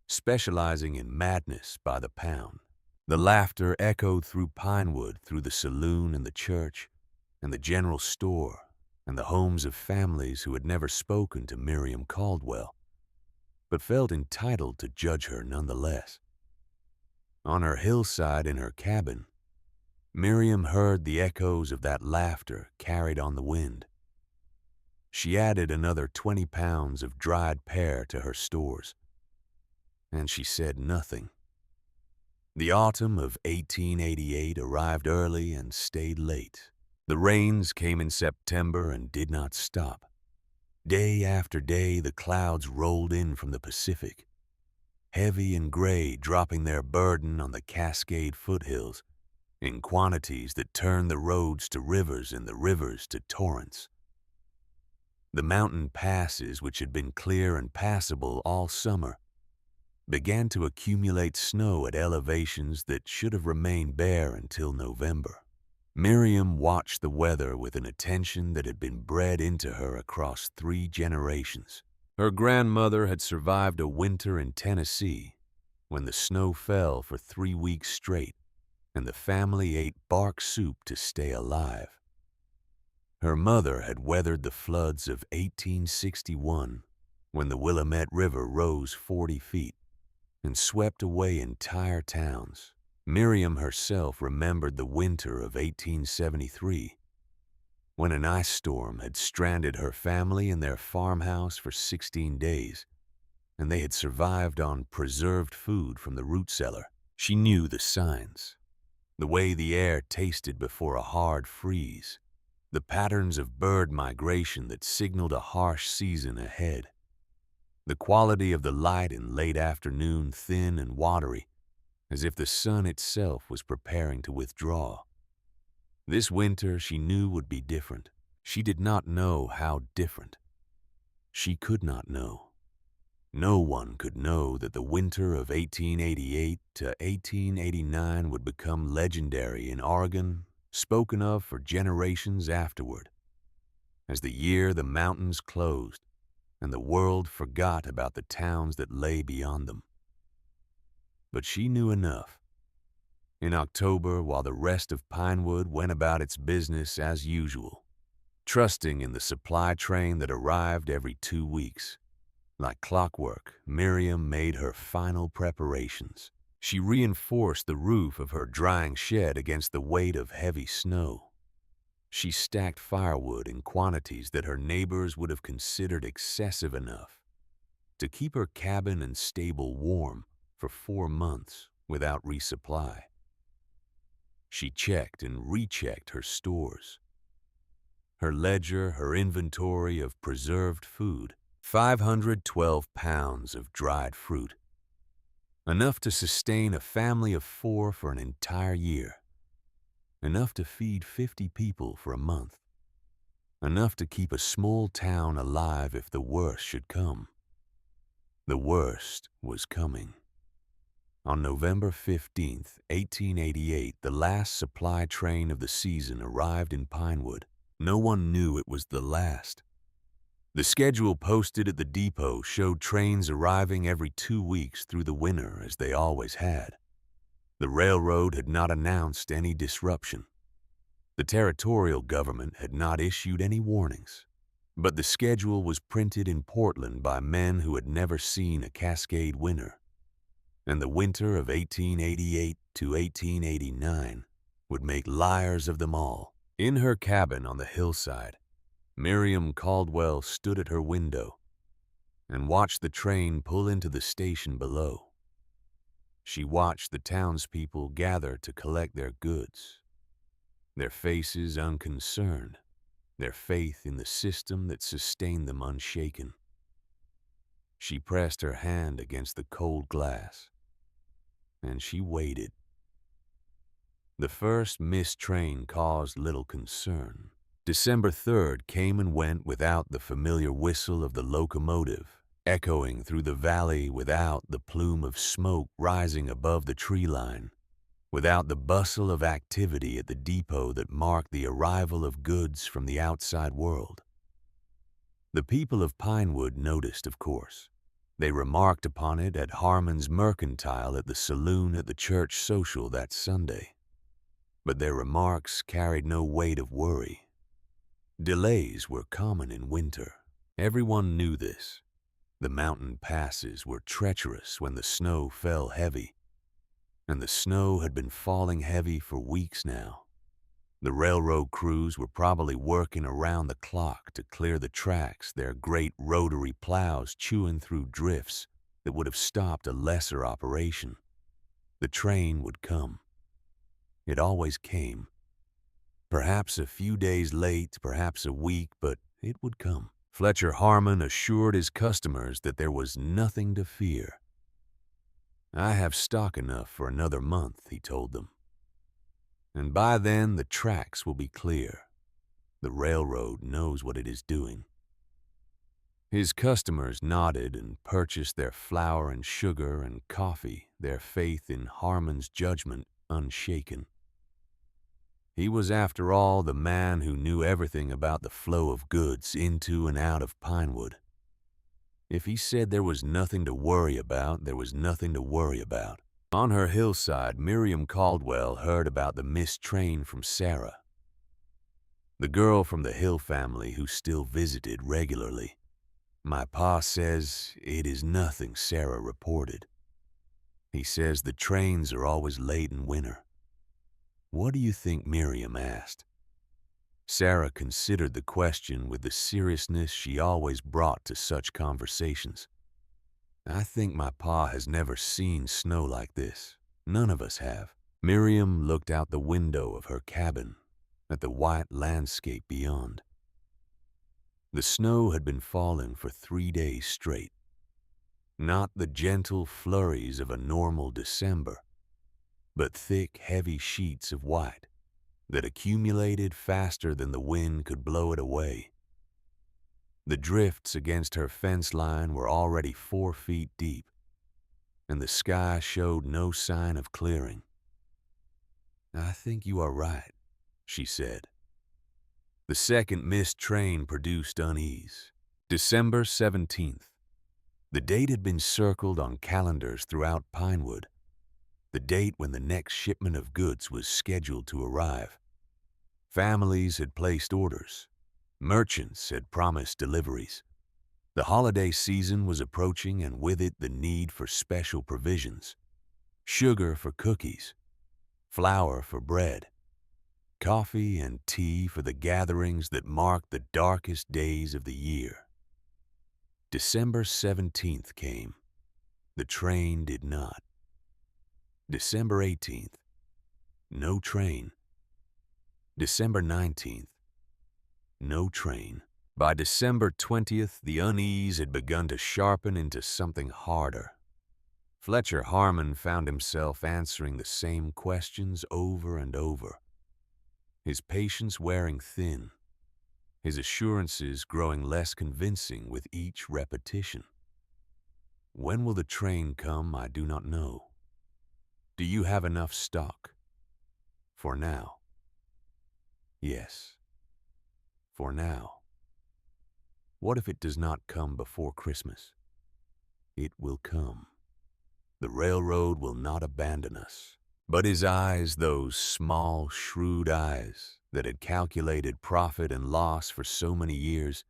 specializing in madness by the pound. The laughter echoed through Pinewood, through the saloon and the church, and the general store, and the homes of families who had never spoken to Miriam Caldwell, but felt entitled to judge her nonetheless. On her hillside in her cabin, Miriam heard the echoes of that laughter carried on the wind. She added another 20 pounds of dried pear to her stores, and she said nothing. The autumn of 1888 arrived early and stayed late. The rains came in September and did not stop. Day after day, the clouds rolled in from the Pacific, heavy and gray, dropping their burden on the Cascade foothills in quantities that turned the roads to rivers and the rivers to torrents. The mountain passes, which had been clear and passable all summer, began to accumulate snow at elevations that should have remained bare until November. Miriam watched the weather with an attention that had been bred into her across 3 generations. Her grandmother had survived a winter in Tennessee when the snow fell for 3 weeks straight and the family ate bark soup to stay alive. Her mother had weathered the floods of 1861 when the Willamette River rose 40 feet and swept away entire towns. Miriam herself remembered the winter of 1873 when an ice storm had stranded her family in their farmhouse for 16 days, and they had survived on preserved food from the root cellar. She knew the signs, the way the air tasted before a hard freeze, the patterns of bird migration that signaled a harsh season ahead, the quality of the light in late afternoon thin and watery, as if the sun itself was preparing to withdraw. This winter she knew would be different. She did not know how different. She could not know. No one could know that the winter of 1888 to 1889 would become legendary in Oregon, spoken of for generations afterward, as the year the mountains closed and the world forgot about the towns that lay beyond them. But she knew enough. In October, while the rest of Pinewood went about its business as usual, trusting in the supply train that arrived every 2 weeks, like clockwork, Miriam made her final preparations. She reinforced the roof of her drying shed against the weight of heavy snow. She stacked firewood in quantities that her neighbors would have considered excessive enough to keep her cabin and stable warm for 4 months without resupply. She checked and rechecked her stores, her ledger, her inventory of preserved food, 512 pounds of dried fruit, enough to sustain a family of 4 for an entire year, enough to feed 50 people for a month, enough to keep a small town alive if the worst should come. The worst was coming. On November 15, 1888, the last supply train of the season arrived in Pinewood. No one knew it was the last. The schedule posted at the depot showed trains arriving every 2 weeks through the winter as they always had. The railroad had not announced any disruption. The territorial government had not issued any warnings. But the schedule was printed in Portland by men who had never seen a Cascade winter. And the winter of 1888 to 1889 would make liars of them all. In her cabin on the hillside, Miriam Caldwell stood at her window and watched the train pull into the station below. She watched the townspeople gather to collect their goods, their faces unconcerned, their faith in the system that sustained them unshaken. She pressed her hand against the cold glass, and she waited. The first missed train caused little concern. December 3rd came and went without the familiar whistle of the locomotive, echoing through the valley without the plume of smoke rising above the tree line, without the bustle of activity at the depot that marked the arrival of goods from the outside world. The people of Pinewood noticed, of course. They remarked upon it at Harmon's Mercantile at the saloon at the church social that Sunday. But their remarks carried no weight of worry. Delays were common in winter. Everyone knew this. The mountain passes were treacherous when the snow fell heavy, and the snow had been falling heavy for weeks now. The railroad crews were probably working around the clock to clear the tracks, their great rotary plows chewing through drifts that would have stopped a lesser operation. The train would come. It always came. Perhaps a few days late, perhaps a week, but it would come. Fletcher Harmon assured his customers that there was nothing to fear. "I have stock enough for another month," he told them. "And by then the tracks will be clear. The railroad knows what it is doing." His customers nodded and purchased their flour and sugar and coffee, their faith in Harmon's judgment unshaken. He was, after all, the man who knew everything about the flow of goods into and out of Pinewood. If he said there was nothing to worry about, there was nothing to worry about. On her hillside, Miriam Caldwell heard about the missed train from Sarah, the girl from the Hill family who still visited regularly. "My pa says it is nothing," Sarah reported. "He says the trains are always late in winter." "What do you think?" Miriam asked. Sarah considered the question with the seriousness she always brought to such conversations. "I think my pa has never seen snow like this. None of us have." Miriam looked out the window of her cabin at the white landscape beyond. The snow had been falling for 3 days straight. Not the gentle flurries of a normal December, but thick, heavy sheets of white that accumulated faster than the wind could blow it away. The drifts against her fence line were already 4 feet deep, and the sky showed no sign of clearing. "I think you are right," she said. The second missed train produced unease. December 17th. The date had been circled on calendars throughout Pinewood, the date when the next shipment of goods was scheduled to arrive. Families had placed orders. Merchants had promised deliveries. The holiday season was approaching, and with it the need for special provisions. Sugar for cookies, flour for bread, coffee and tea for the gatherings that marked the darkest days of the year. December 17th came. The train did not. December 18th. No train. December 19th. No train. By December 20th, the unease had begun to sharpen into something harder. Fletcher Harmon found himself answering the same questions over and over, his patience wearing thin, his assurances growing less convincing with each repetition. "When will the train come? I do not know. Do you have enough stock?" "For now." "Yes, for now." What if it does not come before Christmas? It will come. The railroad will not abandon us. But his eyes, those small, shrewd eyes that had calculated profit and loss for so many years,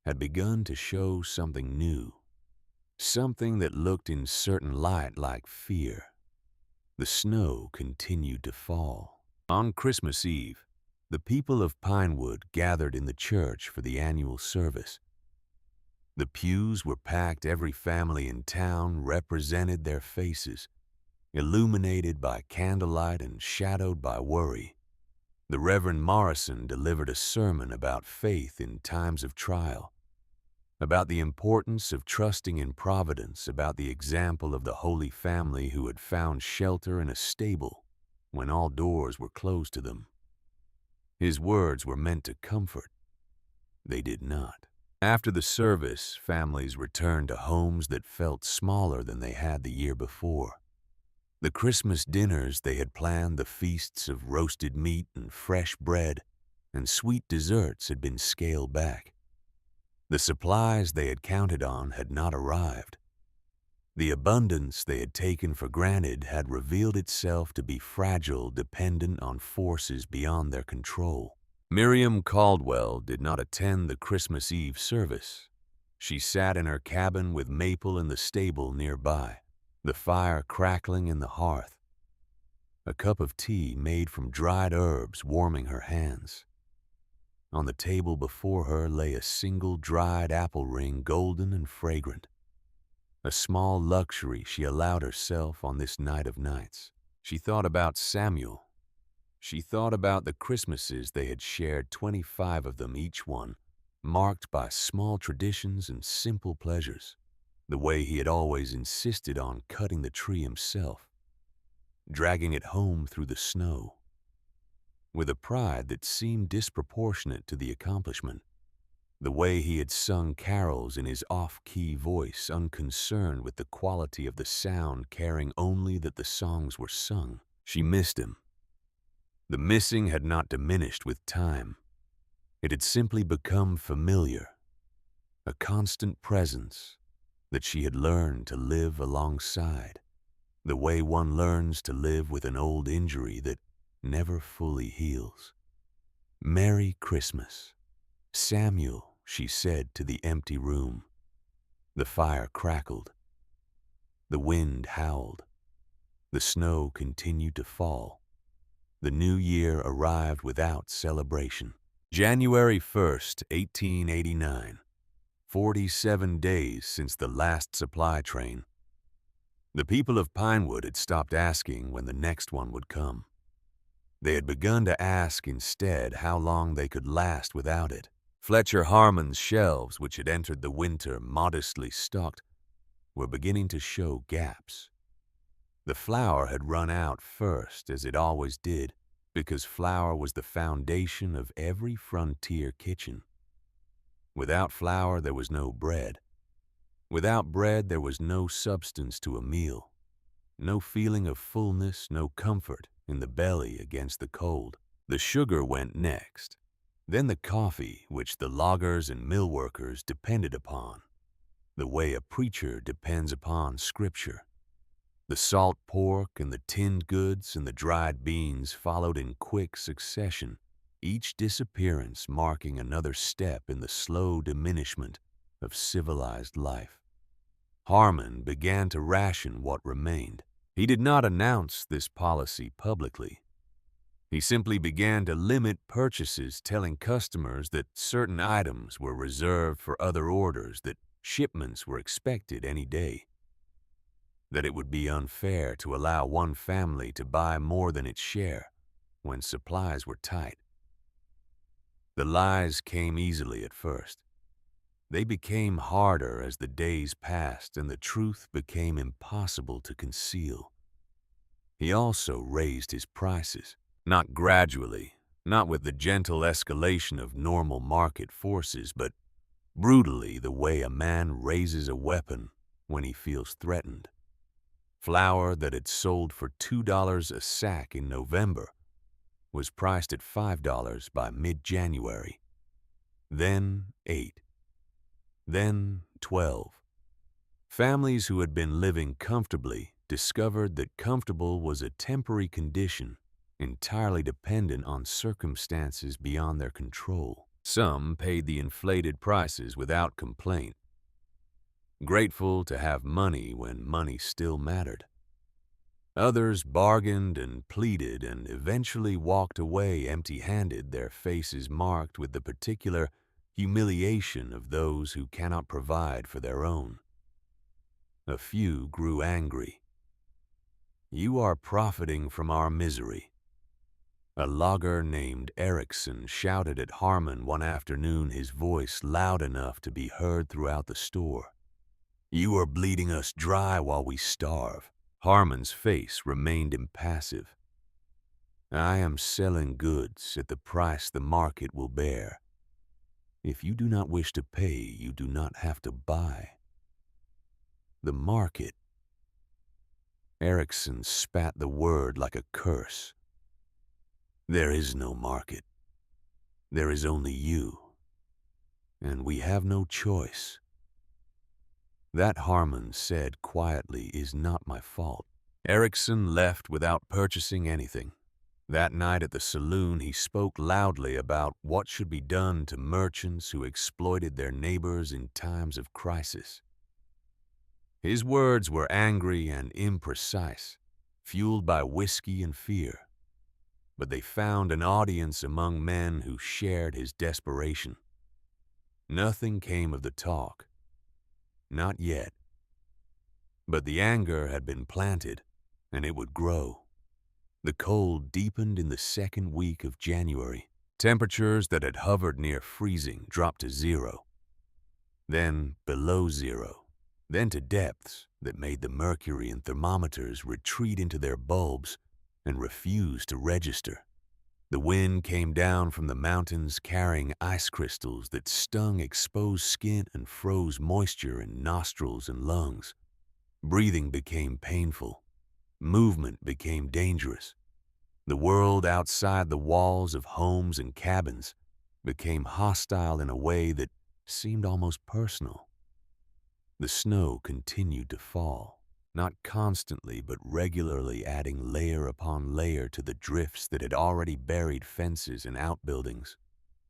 had begun to show something new, something that looked in certain light like fear. The snow continued to fall. On Christmas Eve, the people of Pinewood gathered in the church for the annual service. The pews were packed, every family in town represented their faces, illuminated by candlelight and shadowed by worry. The Reverend Morrison delivered a sermon about faith in times of trial, about the importance of trusting in providence, about the example of the Holy Family who had found shelter in a stable when all doors were closed to them. His words were meant to comfort. They did not. After the service, families returned to homes that felt smaller than they had the year before. The Christmas dinners they had planned, the feasts of roasted meat and fresh bread and sweet desserts, had been scaled back. The supplies they had counted on had not arrived. The abundance they had taken for granted had revealed itself to be fragile, dependent on forces beyond their control. Miriam Caldwell did not attend the Christmas Eve service. She sat in her cabin with Maple in the stable nearby, the fire crackling in the hearth, a cup of tea made from dried herbs warming her hands. On the table before her lay a single dried apple ring, golden and fragrant, a small luxury she allowed herself on this night of nights. She thought about Samuel. She thought about the Christmases they had shared, 25 of them, each one marked by small traditions and simple pleasures. The way he had always insisted on cutting the tree himself, dragging it home through the snow, with a pride that seemed disproportionate to the accomplishment. The way he had sung carols in his off-key voice, unconcerned with the quality of the sound, caring only that the songs were sung. She missed him. The missing had not diminished with time. It had simply become familiar, a constant presence that she had learned to live alongside, the way one learns to live with an old injury that never fully heals. "Merry Christmas, Samuel," she said to the empty room. The fire crackled. The wind howled. The snow continued to fall. The new year arrived without celebration. January 1st, 1889. 47 days since the last supply train. The people of Pinewood had stopped asking when the next one would come. They had begun to ask instead how long they could last without it. Fletcher Harmon's shelves, which had entered the winter modestly stocked, were beginning to show gaps. The flour had run out first, as it always did, because flour was the foundation of every frontier kitchen. Without flour, there was no bread. Without bread, there was no substance to a meal, no feeling of fullness, no comfort in the belly against the cold. The sugar went next, then the coffee, which the loggers and mill workers depended upon, the way a preacher depends upon Scripture. The salt pork and the tinned goods and the dried beans followed in quick succession, each disappearance marking another step in the slow diminishment of civilized life. Harmon began to ration what remained. He did not announce this policy publicly. He simply began to limit purchases, telling customers that certain items were reserved for other orders, that shipments were expected any day, that it would be unfair to allow one family to buy more than its share when supplies were tight. The lies came easily at first. They became harder as the days passed and the truth became impossible to conceal. He also raised his prices, not gradually, not with the gentle escalation of normal market forces, but brutally, the way a man raises a weapon when he feels threatened. Flour that had sold for $2 a sack in November was priced at $5 by mid-January, then $8, then 12. Families who had been living comfortably discovered that comfortable was a temporary condition entirely dependent on circumstances beyond their control. Some paid the inflated prices without complaint, grateful to have money when money still mattered. Others bargained and pleaded and eventually walked away empty-handed, their faces marked with the particular humiliation of those who cannot provide for their own. A few grew angry. "You are profiting from our misery." A logger named Erickson shouted at Harmon one afternoon, his voice loud enough to be heard throughout the store. "You are bleeding us dry while we starve." Harmon's face remained impassive. "I am selling goods at the price the market will bear. If you do not wish to pay, you do not have to buy." The market. Erickson spat the word like a curse. "There is no market. There is only you. And we have no choice." "That," Harmon said quietly, "is not my fault." Erickson left without purchasing anything. That night at the saloon, he spoke loudly about what should be done to merchants who exploited their neighbors in times of crisis. His words were angry and imprecise, fueled by whiskey and fear, but they found an audience among men who shared his desperation. Nothing came of the talk. Not yet. But the anger had been planted, and it would grow. The cold deepened in the second week of January. Temperatures that had hovered near freezing dropped to 0, then below 0, then to depths that made the mercury in thermometers retreat into their bulbs and refuse to register. The wind came down from the mountains carrying ice crystals that stung exposed skin and froze moisture in nostrils and lungs. Breathing became painful. Movement became dangerous. The world outside the walls of homes and cabins became hostile in a way that seemed almost personal. The snow continued to fall, not constantly but regularly, adding layer upon layer to the drifts that had already buried fences and outbuildings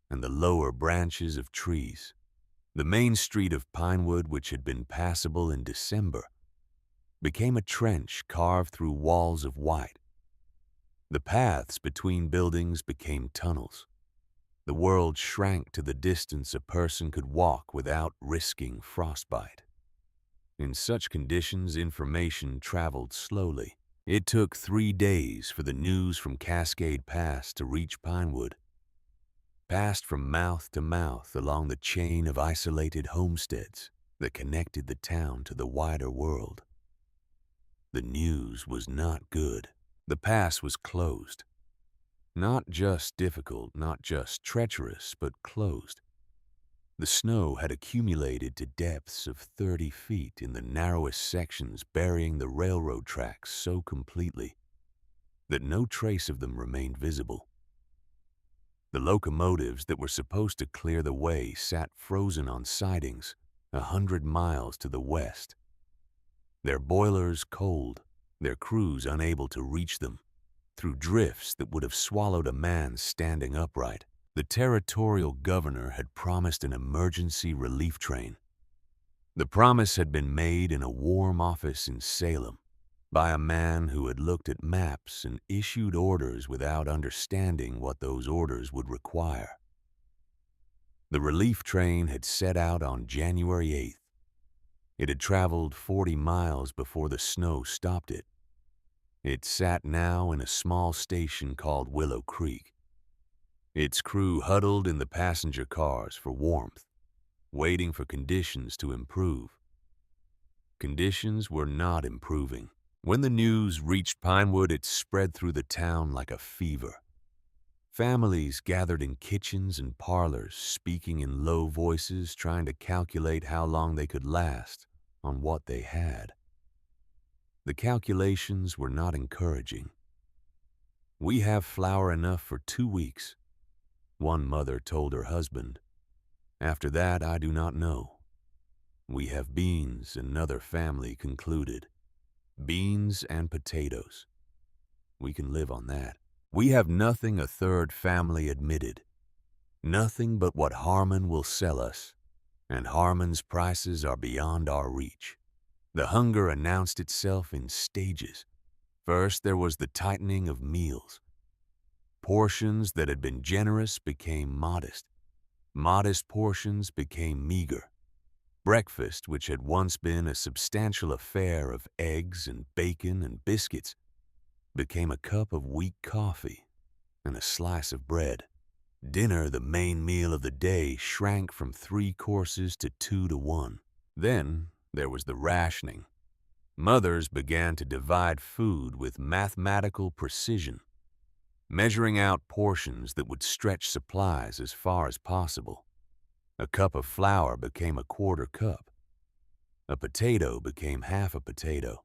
and the lower branches of trees. The main street of Pinewood, which had been passable in December, became a trench carved through walls of white. The paths between buildings became tunnels. The world shrank to the distance a person could walk without risking frostbite. In such conditions, information traveled slowly. It took 3 days for the news from Cascade Pass to reach Pinewood, passed from mouth to mouth along the chain of isolated homesteads that connected the town to the wider world. The news was not good. The pass was closed. Not just difficult, not just treacherous, but closed. The snow had accumulated to depths of 30 feet in the narrowest sections, burying the railroad tracks so completely that no trace of them remained visible. The locomotives that were supposed to clear the way sat frozen on sidings 100 miles to the west, their boilers cold, their crews unable to reach them, through drifts that would have swallowed a man standing upright. The territorial governor had promised an emergency relief train. The promise had been made in a warm office in Salem by a man who had looked at maps and issued orders without understanding what those orders would require. The relief train had set out on January 8th. It had traveled 40 miles before the snow stopped it. It sat now in a small station called Willow Creek. Its crew huddled in the passenger cars for warmth, waiting for conditions to improve. Conditions were not improving. When the news reached Pinewood, it spread through the town like a fever. Families gathered in kitchens and parlors, speaking in low voices, trying to calculate how long they could last on what they had. The calculations were not encouraging. "We have flour enough for 2 weeks," one mother told her husband. "After that, I do not know." We have beans, another family concluded. Beans and potatoes. We can live on that. We have nothing, a third family admitted. Nothing but what Harmon will sell us, and Harmon's prices are beyond our reach. The hunger announced itself in stages. First, there was the tightening of meals. Portions that had been generous became modest. Modest portions became meager. Breakfast, which had once been a substantial affair of eggs and bacon and biscuits, became a cup of weak coffee and a slice of bread. Dinner, the main meal of the day, shrank from 3 courses to 2 to 1. Then there was the rationing. Mothers began to divide food with mathematical precision, measuring out portions that would stretch supplies as far as possible. A cup of flour became a quarter cup. A potato became half a potato.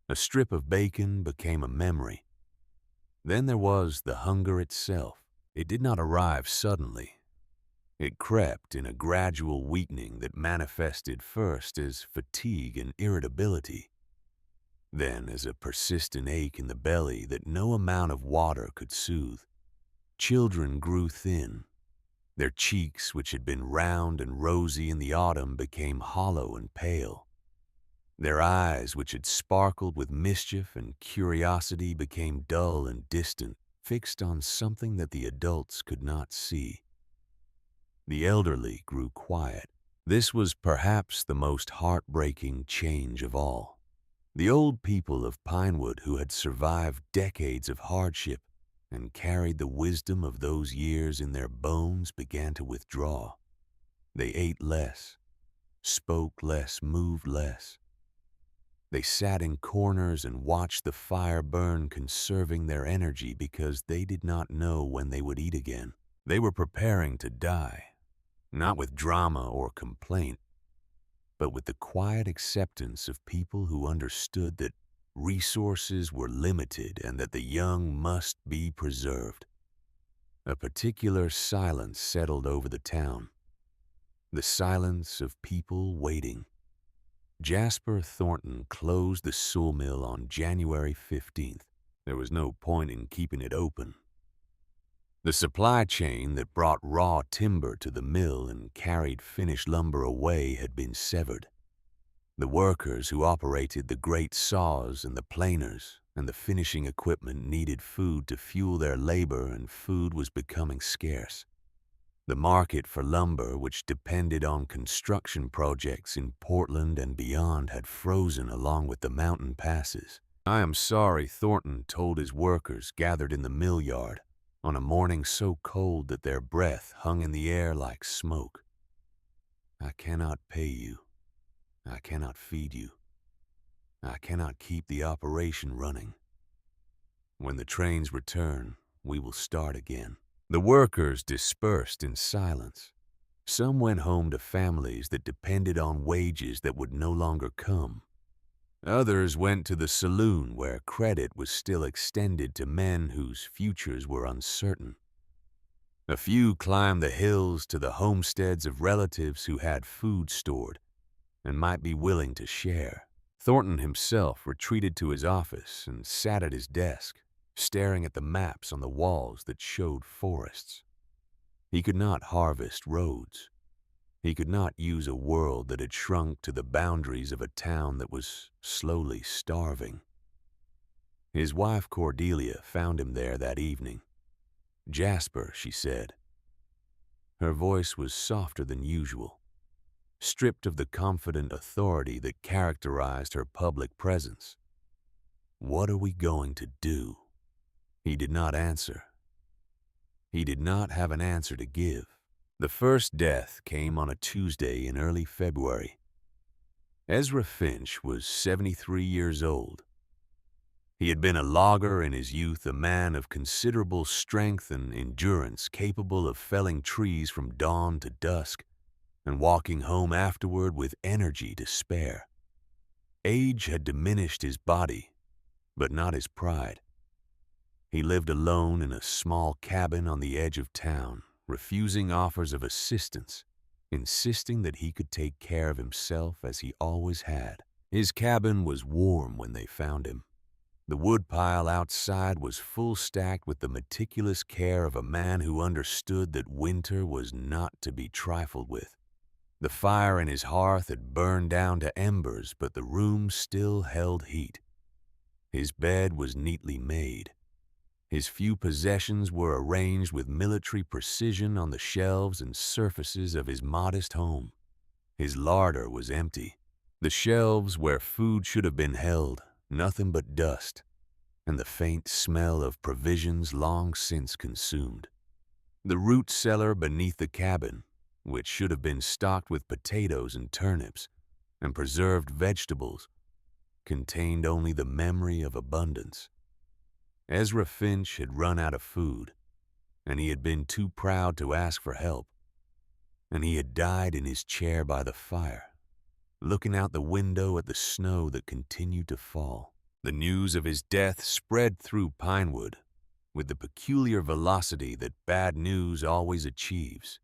A strip of bacon became a memory. Then there was the hunger itself. It did not arrive suddenly. It crept in a gradual weakening that manifested first as fatigue and irritability, then as a persistent ache in the belly that no amount of water could soothe. Children grew thin. Their cheeks, which had been round and rosy in the autumn, became hollow and pale. Their eyes, which had sparkled with mischief and curiosity, became dull and distant, fixed on something that the adults could not see. The elderly grew quiet. This was perhaps the most heartbreaking change of all. The old people of Pinewood, who had survived decades of hardship and carried the wisdom of those years in their bones, began to withdraw. They ate less, spoke less, moved less. They sat in corners and watched the fire burn, conserving their energy because they did not know when they would eat again. They were preparing to die, not with drama or complaint, but with the quiet acceptance of people who understood that resources were limited and that the young must be preserved. A particular silence settled over the town, the silence of people waiting. Jasper Thornton closed the sawmill on January 15th. There was no point in keeping it open. The supply chain that brought raw timber to the mill and carried finished lumber away had been severed. The workers who operated the great saws and the planers and the finishing equipment needed food to fuel their labor, and food was becoming scarce. The market for lumber, which depended on construction projects in Portland and beyond, had frozen along with the mountain passes. "I am sorry," Thornton told his workers gathered in the mill yard on a morning so cold that their breath hung in the air like smoke. "I cannot pay you. I cannot feed you. I cannot keep the operation running. When the trains return, we will start again." The workers dispersed in silence. Some went home to families that depended on wages that would no longer come. Others went to the saloon where credit was still extended to men whose futures were uncertain. A few climbed the hills to the homesteads of relatives who had food stored and might be willing to share. Thornton himself retreated to his office and sat at his desk, staring at the maps on the walls that showed forests. He could not harvest roads. He could not use a world that had shrunk to the boundaries of a town that was slowly starving. His wife Cordelia found him there that evening. "Jasper," she said. Her voice was softer than usual, stripped of the confident authority that characterized her public presence. "What are we going to do?" He did not answer. He did not have an answer to give. The first death came on a Tuesday in early February. Ezra Finch was 73 years old. He had been a logger in his youth, a man of considerable strength and endurance, capable of felling trees from dawn to dusk and walking home afterward with energy to spare. Age had diminished his body, but not his pride. He lived alone in a small cabin on the edge of town, refusing offers of assistance, insisting that he could take care of himself as he always had. His cabin was warm when they found him. The woodpile outside was full stacked with the meticulous care of a man who understood that winter was not to be trifled with. The fire in his hearth had burned down to embers, but the room still held heat. His bed was neatly made. His few possessions were arranged with military precision on the shelves and surfaces of his modest home. His larder was empty. The shelves where food should have been held, nothing but dust, and the faint smell of provisions long since consumed. The root cellar beneath the cabin, which should have been stocked with potatoes and turnips and preserved vegetables, contained only the memory of abundance. Ezra Finch had run out of food, and he had been too proud to ask for help, and he had died in his chair by the fire, looking out the window at the snow that continued to fall. The news of his death spread through Pinewood with the peculiar velocity that bad news always achieves.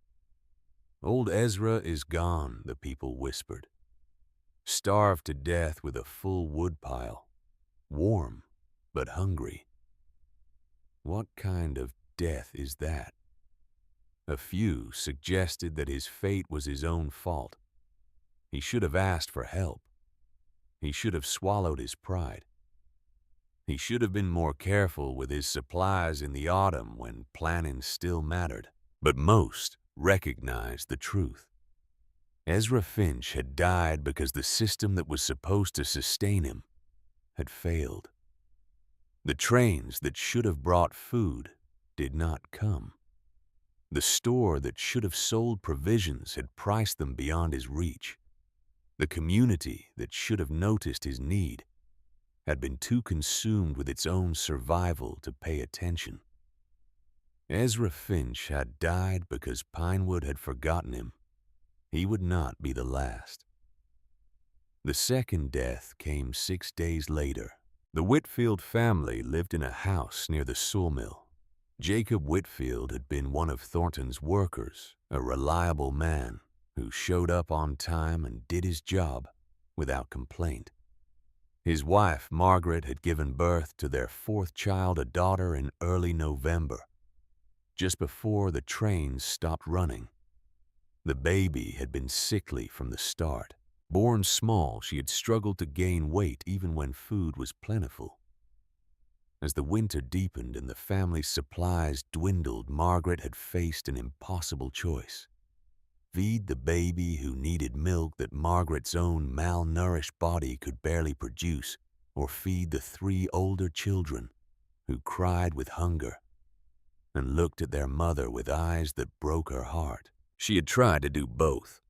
"Old Ezra is gone," the people whispered. "Starved to death with a full woodpile, warm but hungry." What kind of death is that? A few suggested that his fate was his own fault. He should have asked for help. He should have swallowed his pride. He should have been more careful with his supplies in the autumn when planning still mattered. But most recognized the truth. Ezra Finch had died because the system that was supposed to sustain him had failed. The trains that should have brought food did not come. The store that should have sold provisions had priced them beyond his reach. The community that should have noticed his need had been too consumed with its own survival to pay attention. Ezra Finch had died because Pinewood had forgotten him. He would not be the last. The second death came 6 days later. The Whitfield family lived in a house near the sawmill. Jacob Whitfield had been one of Thornton's workers, a reliable man who showed up on time and did his job without complaint. His wife, Margaret, had given birth to their fourth child, a daughter, in early November, just before the trains stopped running. The baby had been sickly from the start. Born small, she had struggled to gain weight even when food was plentiful. As the winter deepened and the family's supplies dwindled, Margaret had faced an impossible choice. Feed the baby who needed milk that Margaret's own malnourished body could barely produce, or feed the 3 older children who cried with hunger and looked at their mother with eyes that broke her heart. She had tried to do both.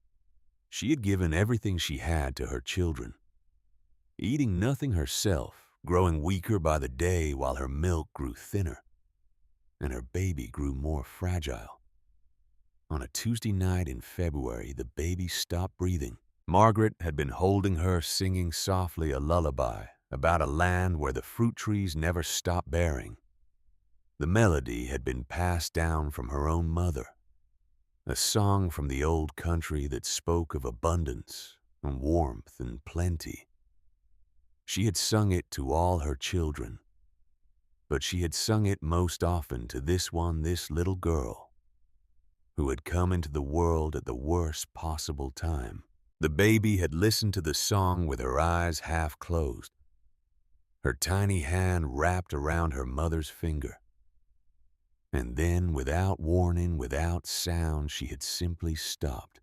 She had given everything she had to her children, eating nothing herself, growing weaker by the day while her milk grew thinner and her baby grew more fragile. On a Tuesday night in February, the baby stopped breathing. Margaret had been holding her, singing softly a lullaby about a land where the fruit trees never stopped bearing. The melody had been passed down from her own mother, a song from the old country that spoke of abundance and warmth and plenty. She had sung it to all her children, but she had sung it most often to this little girl, who had come into the world at the worst possible time. The baby had listened to the song with her eyes half closed, her tiny hand wrapped around her mother's finger. And then, without warning, without sound, she had simply stopped.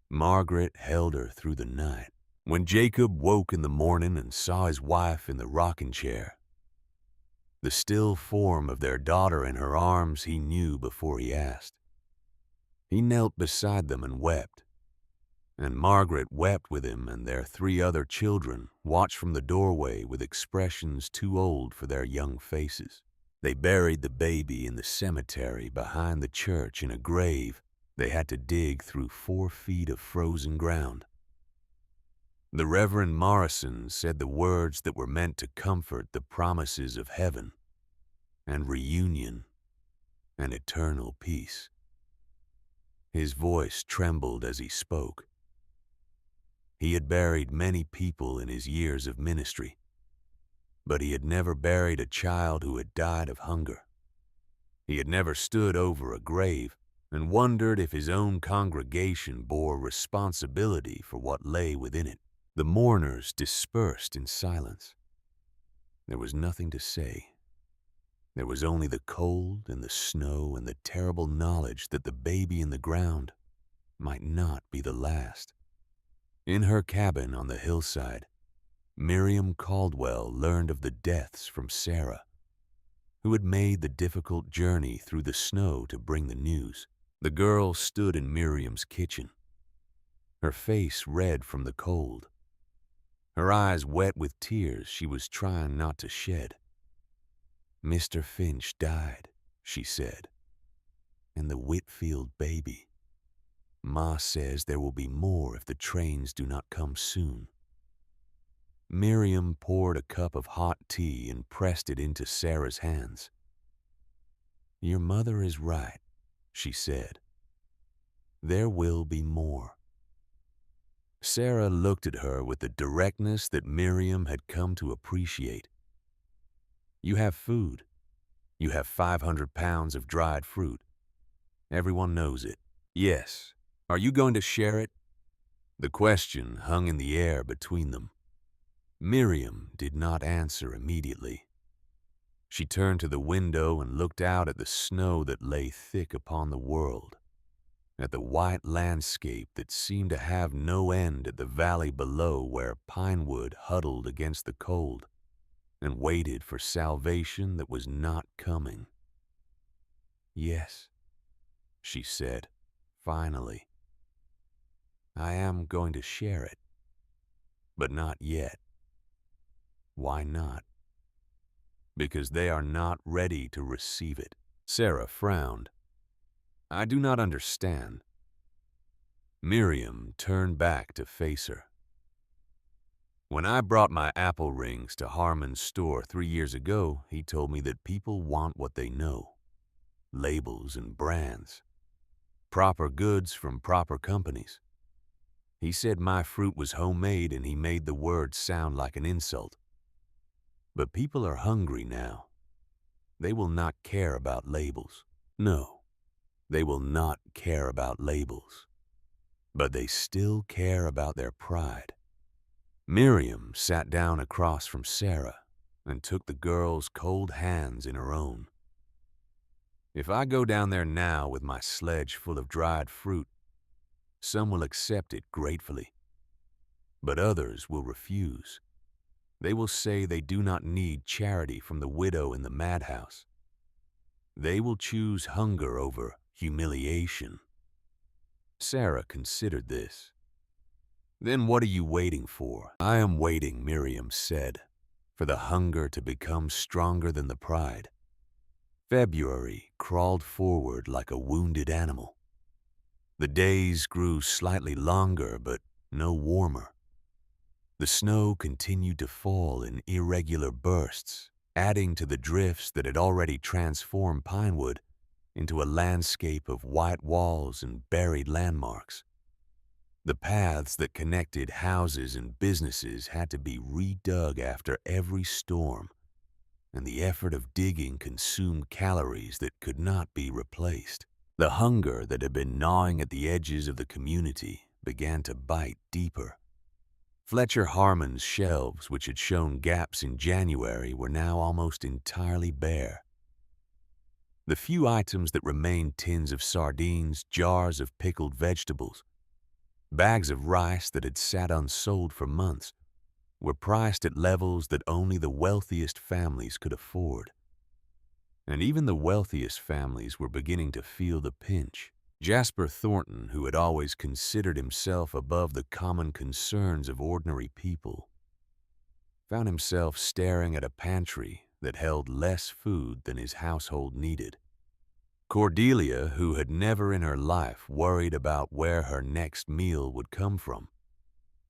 Margaret held her through the night. When Jacob woke in the morning and saw his wife in the rocking chair, the still form of their daughter in her arms, he knew before he asked. He knelt beside them and wept, and Margaret wept with him, and their 3 other children watched from the doorway with expressions too old for their young faces. They buried the baby in the cemetery behind the church in a grave they had to dig through 4 feet of frozen ground. The Reverend Morrison said the words that were meant to comfort the promises of heaven and reunion and eternal peace. His voice trembled as he spoke. He had buried many people in his years of ministry, but he had never buried a child who had died of hunger. He had never stood over a grave and wondered if his own congregation bore responsibility for what lay within it. The mourners dispersed in silence. There was nothing to say. There was only the cold and the snow and the terrible knowledge that the baby in the ground might not be the last. In her cabin on the hillside, Miriam Caldwell learned of the deaths from Sarah, who had made the difficult journey through the snow to bring the news. The girl stood in Miriam's kitchen, her face red from the cold, her eyes wet with tears she was trying not to shed. "Mr. Finch died," she said, "and the Whitfield baby. Ma says there will be more if the trains do not come soon." Miriam poured a cup of hot tea and pressed it into Sarah's hands. "Your mother is right," she said. "There will be more." Sarah looked at her with the directness that Miriam had come to appreciate. "You have food. You have 500 pounds of dried fruit. Everyone knows it." "Yes. Are you going to share it?" The question hung in the air between them. Miriam did not answer immediately. She turned to the window and looked out at the snow that lay thick upon the world, at the white landscape that seemed to have no end at the valley below where pinewood huddled against the cold and waited for salvation that was not coming. "Yes," she said, finally. "I am going to share it, but not yet." "Why not?" "Because they are not ready to receive it." Sarah frowned. "I do not understand." Miriam turned back to face her. "When I brought my apple rings to Harmon's store 3 years ago, he told me that people want what they know. Labels and brands. Proper goods from proper companies. He said my fruit was homemade and he made the word sound like an insult. But people are hungry now. They will not care about labels. No, they will not care about labels. But they still care about their pride." Miriam sat down across from Sarah and took the girl's cold hands in her own. "If I go down there now with my sledge full of dried fruit, some will accept it gratefully, but others will refuse. They will say they do not need charity from the widow in the madhouse. They will choose hunger over humiliation." Sarah considered this. "Then what are you waiting for?" "I am waiting," Miriam said, "for the hunger to become stronger than the pride." February crawled forward like a wounded animal. The days grew slightly longer, but no warmer. The snow continued to fall in irregular bursts, adding to the drifts that had already transformed Pinewood into a landscape of white walls and buried landmarks. The paths that connected houses and businesses had to be redug after every storm, and the effort of digging consumed calories that could not be replaced. The hunger that had been gnawing at the edges of the community began to bite deeper. Fletcher Harmon's shelves, which had shown gaps in January, were now almost entirely bare. The few items that remained, tins of sardines, jars of pickled vegetables, bags of rice that had sat unsold for months, were priced at levels that only the wealthiest families could afford. And even the wealthiest families were beginning to feel the pinch. Jasper Thornton, who had always considered himself above the common concerns of ordinary people, found himself staring at a pantry that held less food than his household needed. Cordelia, who had never in her life worried about where her next meal would come from,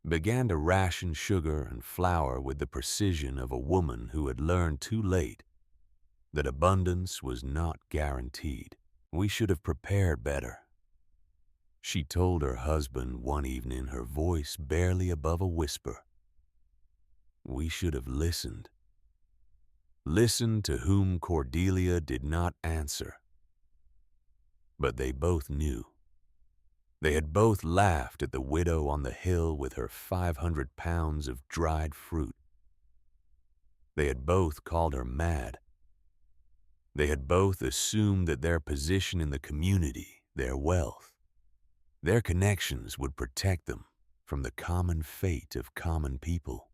began to ration sugar and flour with the precision of a woman who had learned too late that abundance was not guaranteed. "We should have prepared better," She told her husband one evening, her voice barely above a whisper. We should have listened. Listened to whom Cordelia did not answer. But they both knew. They had both laughed at the widow on the hill with her 500 pounds of dried fruit. They had both called her mad. They had both assumed that their position in the community, their wealth, their connections would protect them from the common fate of common people.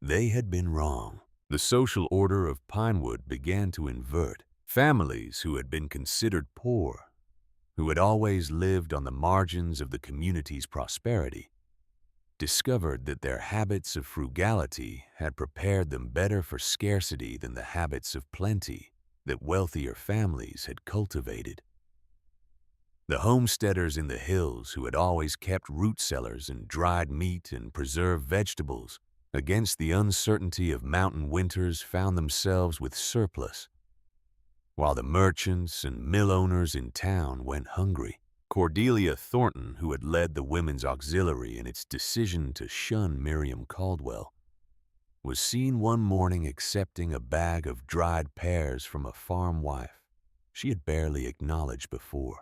They had been wrong. The social order of Pinewood began to invert. Families who had been considered poor, who had always lived on the margins of the community's prosperity, discovered that their habits of frugality had prepared them better for scarcity than the habits of plenty that wealthier families had cultivated. The homesteaders in the hills who had always kept root cellars and dried meat and preserved vegetables against the uncertainty of mountain winters found themselves with surplus, while the merchants and mill owners in town went hungry. Cordelia Thornton, who had led the Women's Auxiliary in its decision to shun Miriam Caldwell, was seen one morning accepting a bag of dried pears from a farm wife she had barely acknowledged before.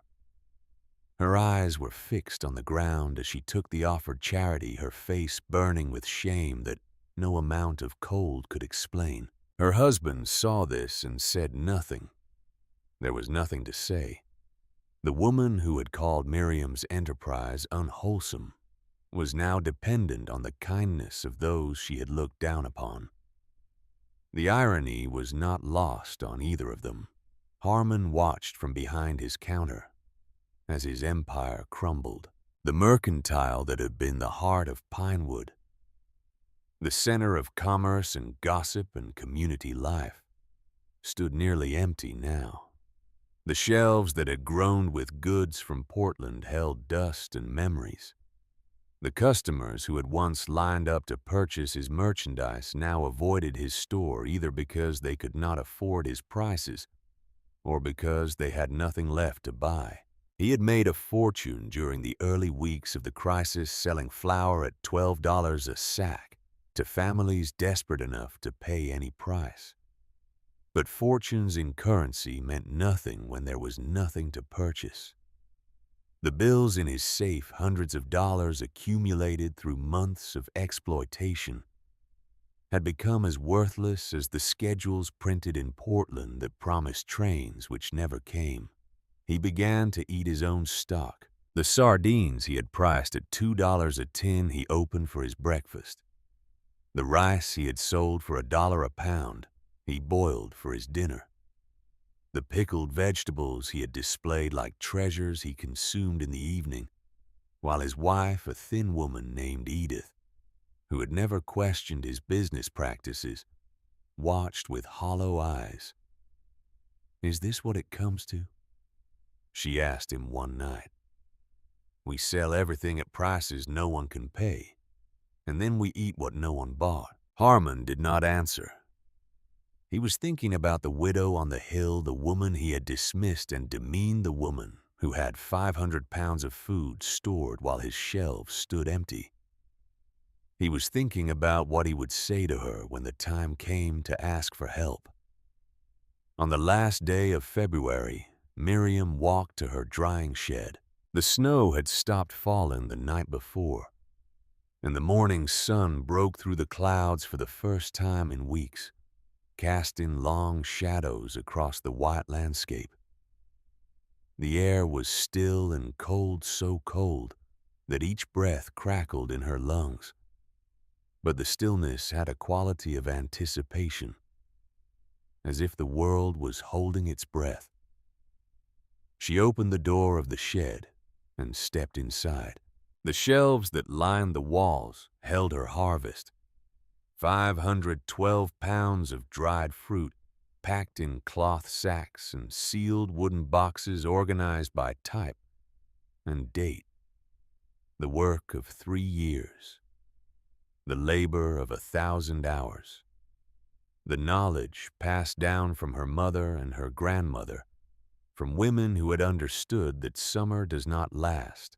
Her eyes were fixed on the ground as she took the offered charity, her face burning with shame that no amount of cold could explain. Her husband saw this and said nothing. There was nothing to say. The woman who had called Miriam's enterprise unwholesome was now dependent on the kindness of those she had looked down upon. The irony was not lost on either of them. Harmon watched from behind his counter as his empire crumbled. The mercantile that had been the heart of Pinewood, the center of commerce and gossip and community life, stood nearly empty now. The shelves that had groaned with goods from Portland held dust and memories. The customers who had once lined up to purchase his merchandise now avoided his store either because they could not afford his prices or because they had nothing left to buy. He had made a fortune during the early weeks of the crisis selling flour at $12 a sack to families desperate enough to pay any price. But fortunes in currency meant nothing when there was nothing to purchase. The bills in his safe, hundreds of dollars accumulated through months of exploitation, had become as worthless as the schedules printed in Portland that promised trains which never came. He began to eat his own stock. The sardines he had priced at $2 a tin he opened for his breakfast. The rice he had sold for $1 a pound he boiled for his dinner. The pickled vegetables he had displayed like treasures he consumed in the evening, while his wife, a thin woman named Edith, who had never questioned his business practices, watched with hollow eyes. "Is this what it comes to?" she asked him one night. "We sell everything at prices no one can pay, and then we eat what no one bought." Harmon did not answer. He was thinking about the widow on the hill, the woman he had dismissed and demeaned, the woman who had 500 pounds of food stored while his shelves stood empty. He was thinking about what he would say to her when the time came to ask for help. On the last day of February, Miriam walked to her drying shed. The snow had stopped falling the night before, and the morning sun broke through the clouds for the first time in weeks, casting long shadows across the white landscape. The air was still and cold, so cold that each breath crackled in her lungs. But the stillness had a quality of anticipation, as if the world was holding its breath. She opened the door of the shed and stepped inside. The shelves that lined the walls held her harvest. 512 pounds of dried fruit, packed in cloth sacks and sealed wooden boxes organized by type and date. The work of 3 years. The labor of 1,000 hours. The knowledge passed down from her mother and her grandmother from women who had understood that summer does not last,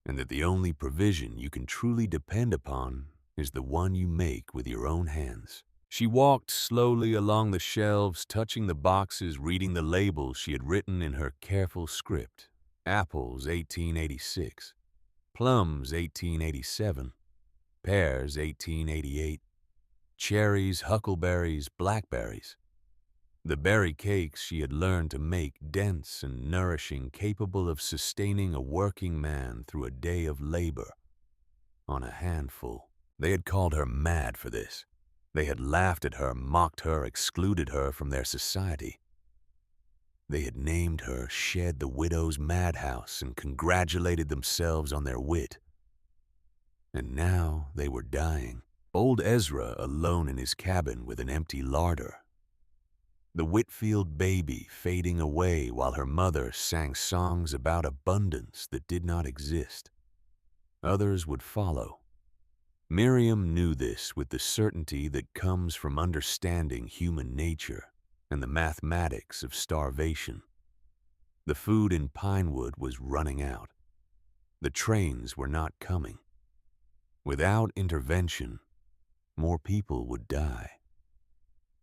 and that the only provision you can truly depend upon is the one you make with your own hands. She walked slowly along the shelves, touching the boxes, reading the labels she had written in her careful script. Apples, 1886. Plums, 1887. Pears, 1888. Cherries, huckleberries, blackberries. The berry cakes she had learned to make, dense and nourishing, capable of sustaining a working man through a day of labor, on a handful. They had called her mad for this. They had laughed at her, mocked her, excluded her from their society. They had named her Shed the Widow's Madhouse and congratulated themselves on their wit. And now they were dying. Old Ezra alone in his cabin with an empty larder. The Whitfield baby fading away while her mother sang songs about abundance that did not exist. Others would follow. Miriam knew this with the certainty that comes from understanding human nature and the mathematics of starvation. The food in Pinewood was running out. The trains were not coming. Without intervention, more people would die.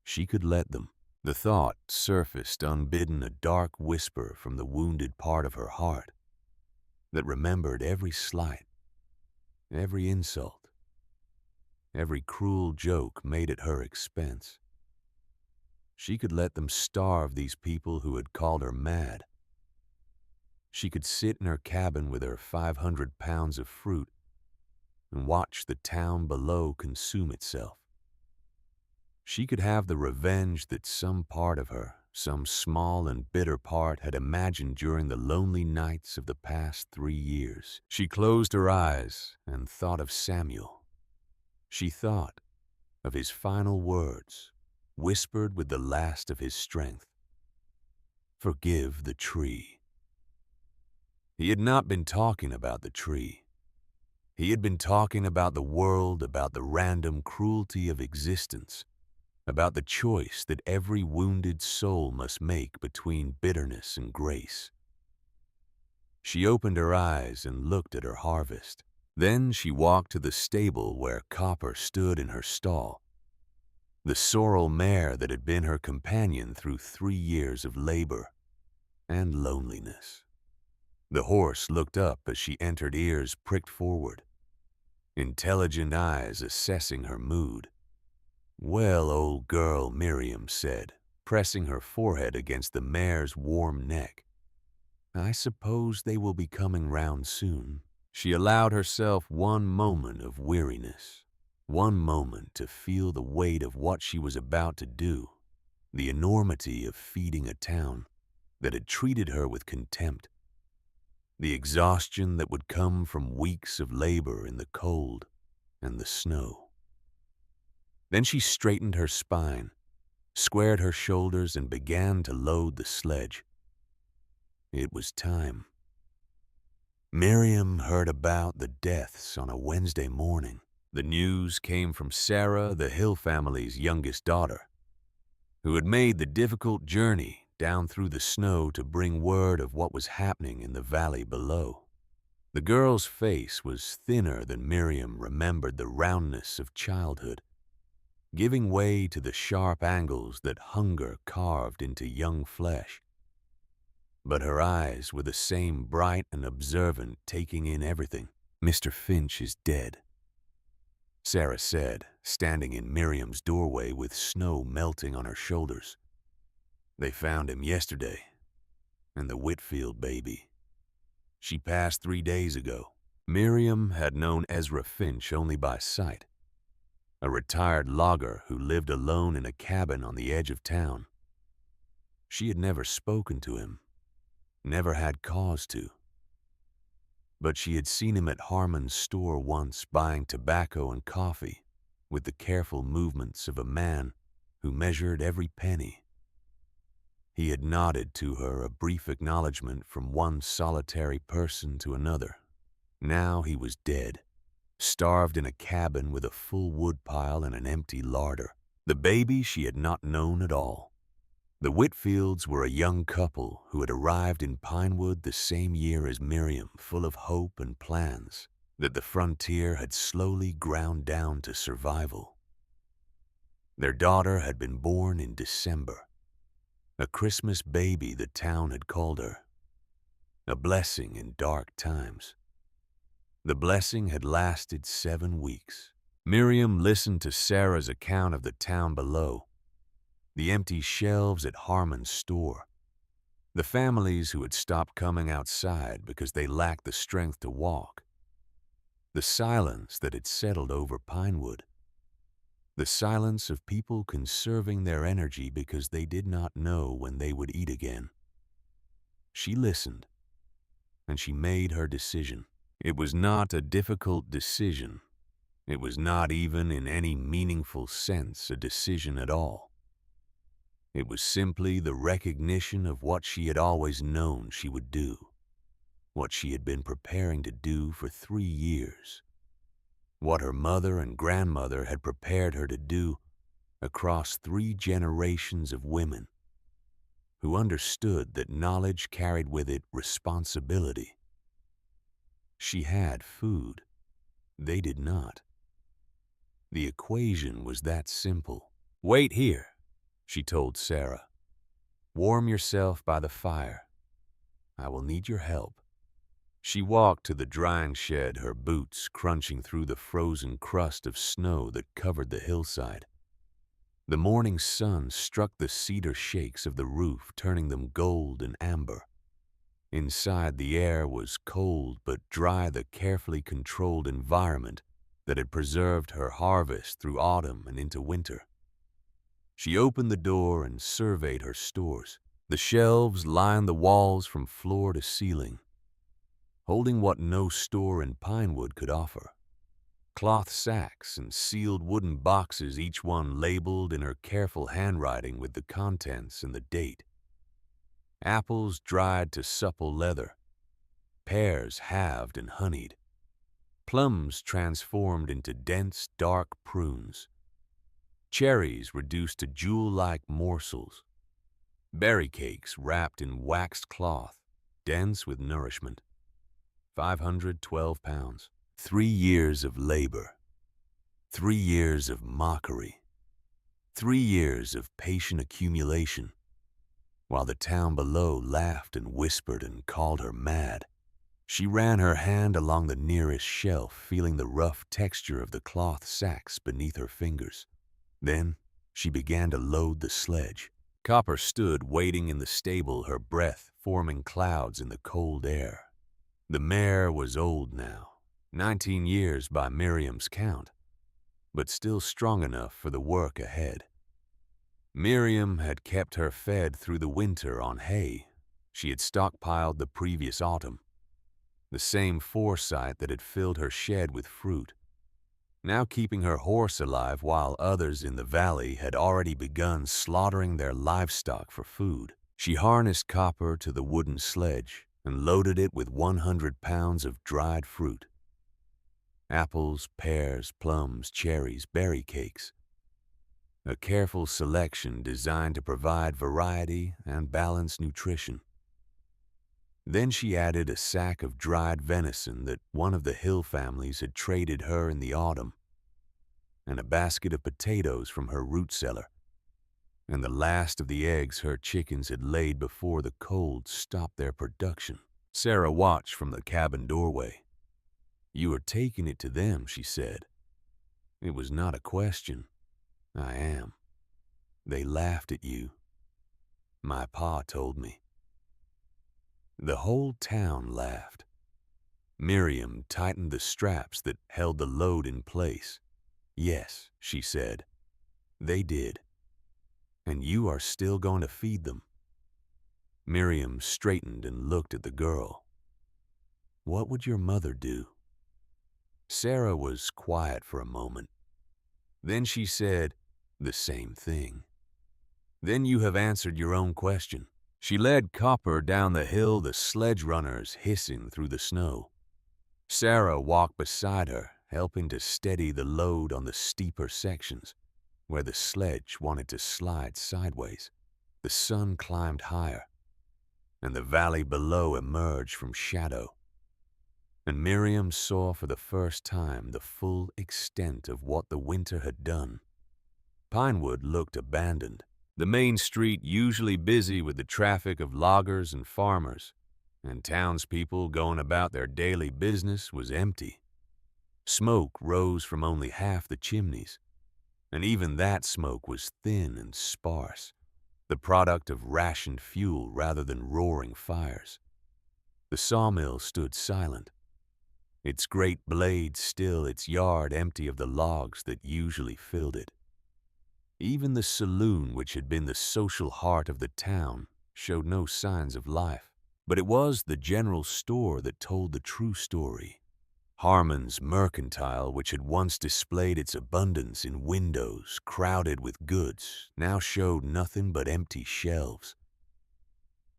She could let them. The thought surfaced unbidden, a dark whisper from the wounded part of her heart that remembered every slight, every insult, every cruel joke made at her expense. She could let them starve, these people who had called her mad. She could sit in her cabin with her 500 pounds of fruit and watch the town below consume itself. She could have the revenge that some part of her, some small and bitter part, had imagined during the lonely nights of the past 3 years. She closed her eyes and thought of Samuel. She thought of his final words, whispered with the last of his strength. Forgive the tree. He had not been talking about the tree. He had been talking about the world, about the random cruelty of existence, about the choice that every wounded soul must make between bitterness and grace. She opened her eyes and looked at her harvest. Then she walked to the stable where Copper stood in her stall, the sorrel mare that had been her companion through 3 years of labor and loneliness. The horse looked up as she entered, ears pricked forward, intelligent eyes assessing her mood. "Well, old girl," Miriam said, pressing her forehead against the mare's warm neck. "I suppose they will be coming round soon." She allowed herself one moment of weariness, one moment to feel the weight of what she was about to do, the enormity of feeding a town that had treated her with contempt, the exhaustion that would come from weeks of labor in the cold and the snow. Then she straightened her spine, squared her shoulders, and began to load the sledge. It was time. Miriam heard about the deaths on a Wednesday morning. The news came from Sarah, the Hill family's youngest daughter, who had made the difficult journey down through the snow to bring word of what was happening in the valley below. The girl's face was thinner than Miriam remembered the roundness of childhood, giving way to the sharp angles that hunger carved into young flesh. But her eyes were the same, bright and observant, taking in everything. "Mr. Finch is dead," Sarah said, standing in Miriam's doorway with snow melting on her shoulders. "They found him yesterday, and the Whitfield baby. She passed 3 days ago." Miriam had known Ezra Finch only by sight, a retired logger who lived alone in a cabin on the edge of town. She had never spoken to him, never had cause to. But she had seen him at Harmon's store once, buying tobacco and coffee with the careful movements of a man who measured every penny. He had nodded to her, a brief acknowledgement from one solitary person to another. Now he was dead, starved in a cabin with a full woodpile and an empty larder. The baby she had not known at all. The Whitfields were a young couple who had arrived in Pinewood the same year as Miriam, full of hope and plans that the frontier had slowly ground down to survival. Their daughter had been born in December, a Christmas baby the town had called her, a blessing in dark times. The blessing had lasted 7 weeks. Miriam listened to Sarah's account of the town below, the empty shelves at Harmon's store, the families who had stopped coming outside because they lacked the strength to walk, the silence that had settled over Pinewood, the silence of people conserving their energy because they did not know when they would eat again. She listened, and she made her decision. It was not a difficult decision. It was not even in any meaningful sense a decision at all. It was simply the recognition of what she had always known she would do, what she had been preparing to do for 3 years, what her mother and grandmother had prepared her to do across 3 generations of women who understood that knowledge carried with it responsibility. She had food. They did not. The equation was that simple. "Wait here," she told Sarah. "Warm yourself by the fire. I will need your help." She walked to the drying shed, her boots crunching through the frozen crust of snow that covered the hillside. The morning sun struck the cedar shakes of the roof, turning them gold and amber. Inside, the air was cold but dry, the carefully controlled environment that had preserved her harvest through autumn and into winter. She opened the door and surveyed her stores. The shelves lined the walls from floor to ceiling, holding what no store in Pinewood could offer. Cloth sacks and sealed wooden boxes, each one labeled in her careful handwriting with the contents and the date. Apples dried to supple leather, pears halved and honeyed, plums transformed into dense, dark prunes, cherries reduced to jewel-like morsels, berry cakes wrapped in waxed cloth, dense with nourishment. 512 pounds. 3 years of labor, 3 years of mockery, 3 years of patient accumulation, while the town below laughed and whispered and called her mad. She ran her hand along the nearest shelf, feeling the rough texture of the cloth sacks beneath her fingers. Then she began to load the sledge. Copper stood waiting in the stable, her breath forming clouds in the cold air. The mare was old now, 19 years by Miriam's count, but still strong enough for the work ahead. Miriam had kept her fed through the winter on hay she had stockpiled the previous autumn, the same foresight that had filled her shed with fruit, now keeping her horse alive while others in the valley had already begun slaughtering their livestock for food. She harnessed Copper to the wooden sledge and loaded it with 100 pounds of dried fruit. Apples, pears, plums, cherries, berry cakes. A careful selection designed to provide variety and balanced nutrition. Then she added a sack of dried venison that one of the Hill families had traded her in the autumn, and a basket of potatoes from her root cellar, and the last of the eggs her chickens had laid before the cold stopped their production. Sarah watched from the cabin doorway. "You are taking it to them," she said. "It was not a question. I am. They laughed at you. My pa told me." The whole town laughed. Miriam tightened the straps that held the load in place. "Yes," she said, "they did. And you are still going to feed them." Miriam straightened and looked at the girl. "What would your mother do?" Sarah was quiet for a moment. Then she said, "The same thing." "Then you have answered your own question." She led Copper down the hill, the sledge runners hissing through the snow. Sarah walked beside her, helping to steady the load on the steeper sections, where the sledge wanted to slide sideways. The sun climbed higher, and the valley below emerged from shadow. And Miriam saw for the first time the full extent of what the winter had done. Pinewood looked abandoned. The main street, usually busy with the traffic of loggers and farmers, and townspeople going about their daily business, was empty. Smoke rose from only half the chimneys, and even that smoke was thin and sparse, the product of rationed fuel rather than roaring fires. The sawmill stood silent, its great blade still, its yard empty of the logs that usually filled it. Even the saloon, which had been the social heart of the town, showed no signs of life. But it was the general store that told the true story. Harmon's Mercantile, which had once displayed its abundance in windows crowded with goods, now showed nothing but empty shelves.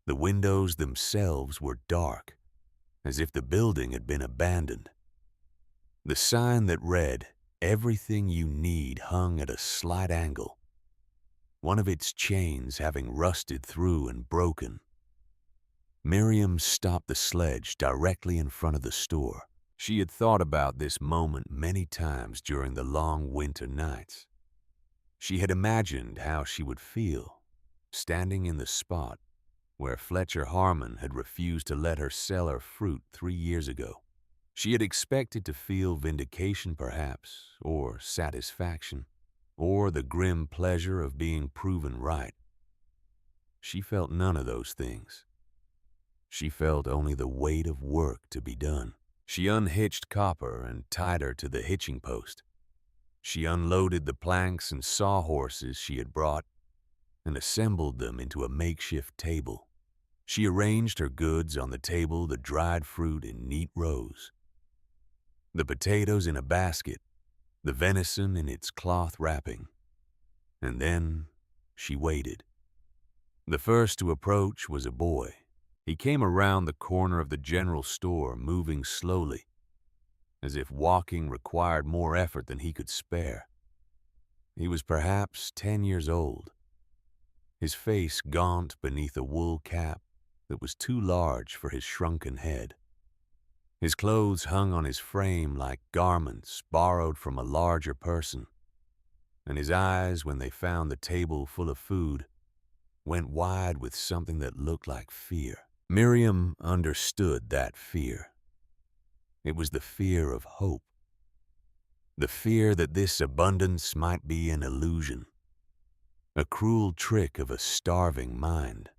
The windows themselves were dark, as if the building had been abandoned. The sign that read, "Everything you need," hung at a slight angle, one of its chains having rusted through and broken. Miriam stopped the sledge directly in front of the store. She had thought about this moment many times during the long winter nights. She had imagined how she would feel, standing in the spot where Fletcher Harmon had refused to let her sell her fruit 3 years ago. She had expected to feel vindication perhaps, or satisfaction, or the grim pleasure of being proven right. She felt none of those things. She felt only the weight of work to be done. She unhitched Copper and tied her to the hitching post. She unloaded the planks and sawhorses she had brought and assembled them into a makeshift table. She arranged her goods on the table, the dried fruit in neat rows, the potatoes in a basket, the venison in its cloth wrapping. And then she waited. The first to approach was a boy. He came around the corner of the general store, moving slowly, as if walking required more effort than he could spare. He was perhaps 10 years old, his face gaunt beneath a wool cap that was too large for his shrunken head. His clothes hung on his frame like garments borrowed from a larger person, and his eyes, when they found the table full of food, went wide with something that looked like fear. Miriam understood that fear. It was the fear of hope. The fear that this abundance might be an illusion, a cruel trick of a starving mind,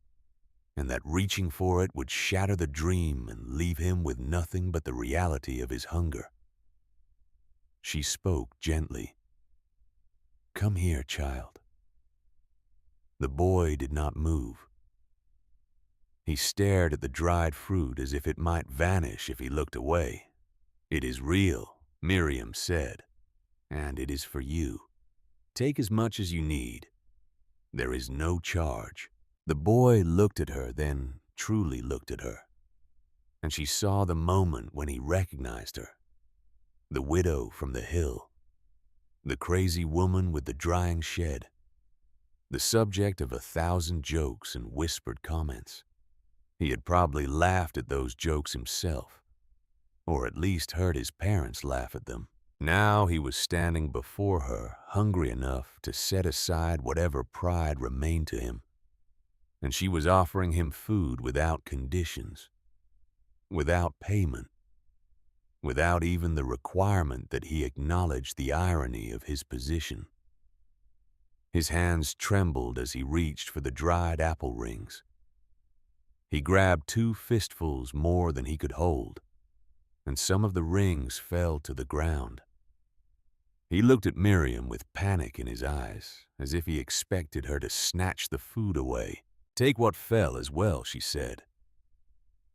and that reaching for it would shatter the dream and leave him with nothing but the reality of his hunger. She spoke gently. "Come here, child." The boy did not move. He stared at the dried fruit as if it might vanish if he looked away. "It is real," Miriam said, "and it is for you. Take as much as you need. There is no charge." The boy looked at her, then truly looked at her, and she saw the moment when he recognized her. The widow from the hill, the crazy woman with the drying shed, the subject of 1,000 jokes and whispered comments. He had probably laughed at those jokes himself, or at least heard his parents laugh at them. Now he was standing before her, hungry enough to set aside whatever pride remained to him, and she was offering him food without conditions, without payment, without even the requirement that he acknowledge the irony of his position. His hands trembled as he reached for the dried apple rings. He grabbed 2 fistfuls more than he could hold, and some of the rings fell to the ground. He looked at Miriam with panic in his eyes, as if he expected her to snatch the food away. "Take what fell as well," she said,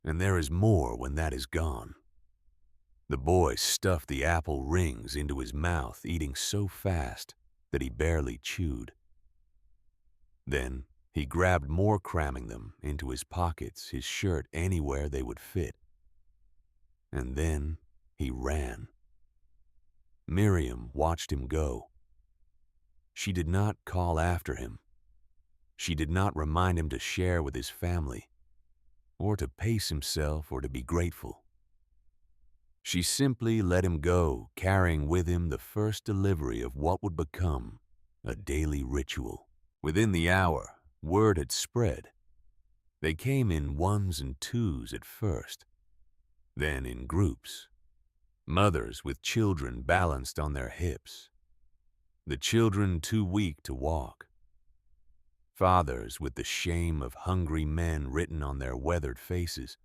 "and there is more when that is gone." The boy stuffed the apple rings into his mouth, eating so fast that he barely chewed. Then he grabbed more, cramming them into his pockets, his shirt, anywhere they would fit. And then he ran. Miriam watched him go. She did not call after him. She did not remind him to share with his family, or to pace himself, or to be grateful. She simply let him go, carrying with him the first delivery of what would become a daily ritual. Within the hour, word had spread. They came in ones and twos at first, then in groups. Mothers with children balanced on their hips, the children too weak to walk. Fathers with the shame of hungry men written on their weathered faces,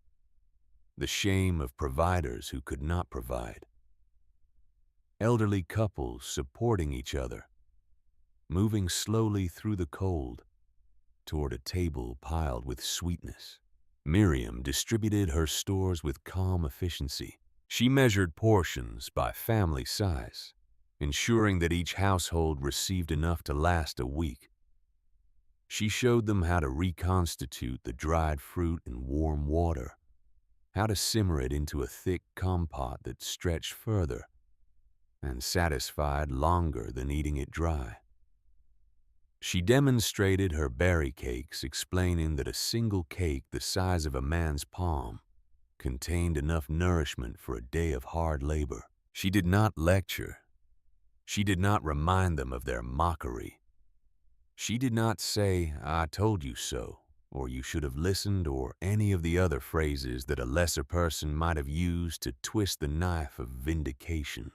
the shame of providers who could not provide. Elderly couples supporting each other, moving slowly through the cold toward a table piled with sweetness. Miriam distributed her stores with calm efficiency. She measured portions by family size, ensuring that each household received enough to last a week. She showed them how to reconstitute the dried fruit in warm water, how to simmer it into a thick compote that stretched further and satisfied longer than eating it dry. She demonstrated her berry cakes, explaining that a single cake the size of a man's palm contained enough nourishment for a day of hard labor. She did not lecture. She did not remind them of their mockery. She did not say, "I told you so," or "you should have listened," or any of the other phrases that a lesser person might have used to twist the knife of vindication.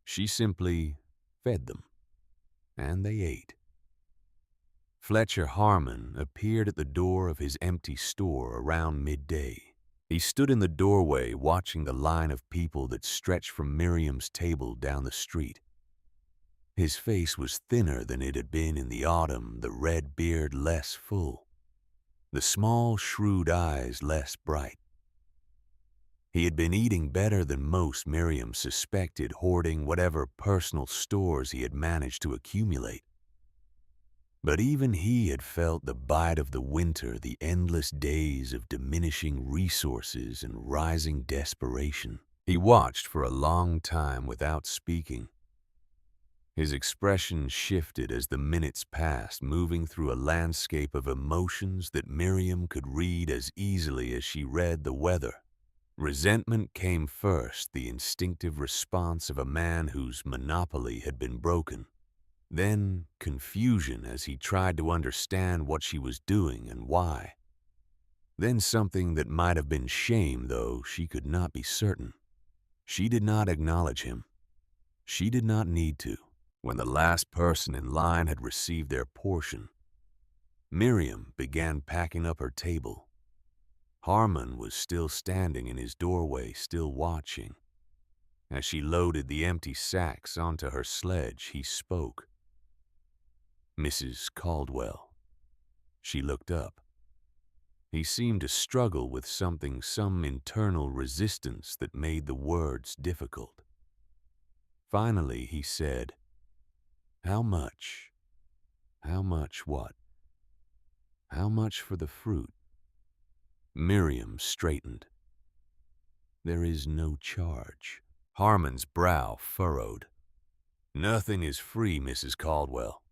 She simply fed them, and they ate. Fletcher Harmon appeared at the door of his empty store around midday. He stood in the doorway watching the line of people that stretched from Miriam's table down the street. His face was thinner than it had been in the autumn, the red beard less full, the small, shrewd eyes less bright. He had been eating better than most, Miriam suspected, hoarding whatever personal stores he had managed to accumulate. But even he had felt the bite of the winter, the endless days of diminishing resources and rising desperation. He watched for a long time without speaking. His expression shifted as the minutes passed, moving through a landscape of emotions that Miriam could read as easily as she read the weather. Resentment came first, the instinctive response of a man whose monopoly had been broken. Then confusion as he tried to understand what she was doing and why. Then something that might have been shame, though she could not be certain. She did not acknowledge him. She did not need to. When the last person in line had received their portion, Miriam began packing up her table. Harmon was still standing in his doorway, still watching. As she loaded the empty sacks onto her sledge, he spoke. "Mrs. Caldwell." She looked up. He seemed to struggle with something, some internal resistance that made the words difficult. Finally, he said, "How much? How much what? How much for the fruit?" Miriam straightened. "There is no charge." Harmon's brow furrowed. "Nothing is free, Mrs. Caldwell.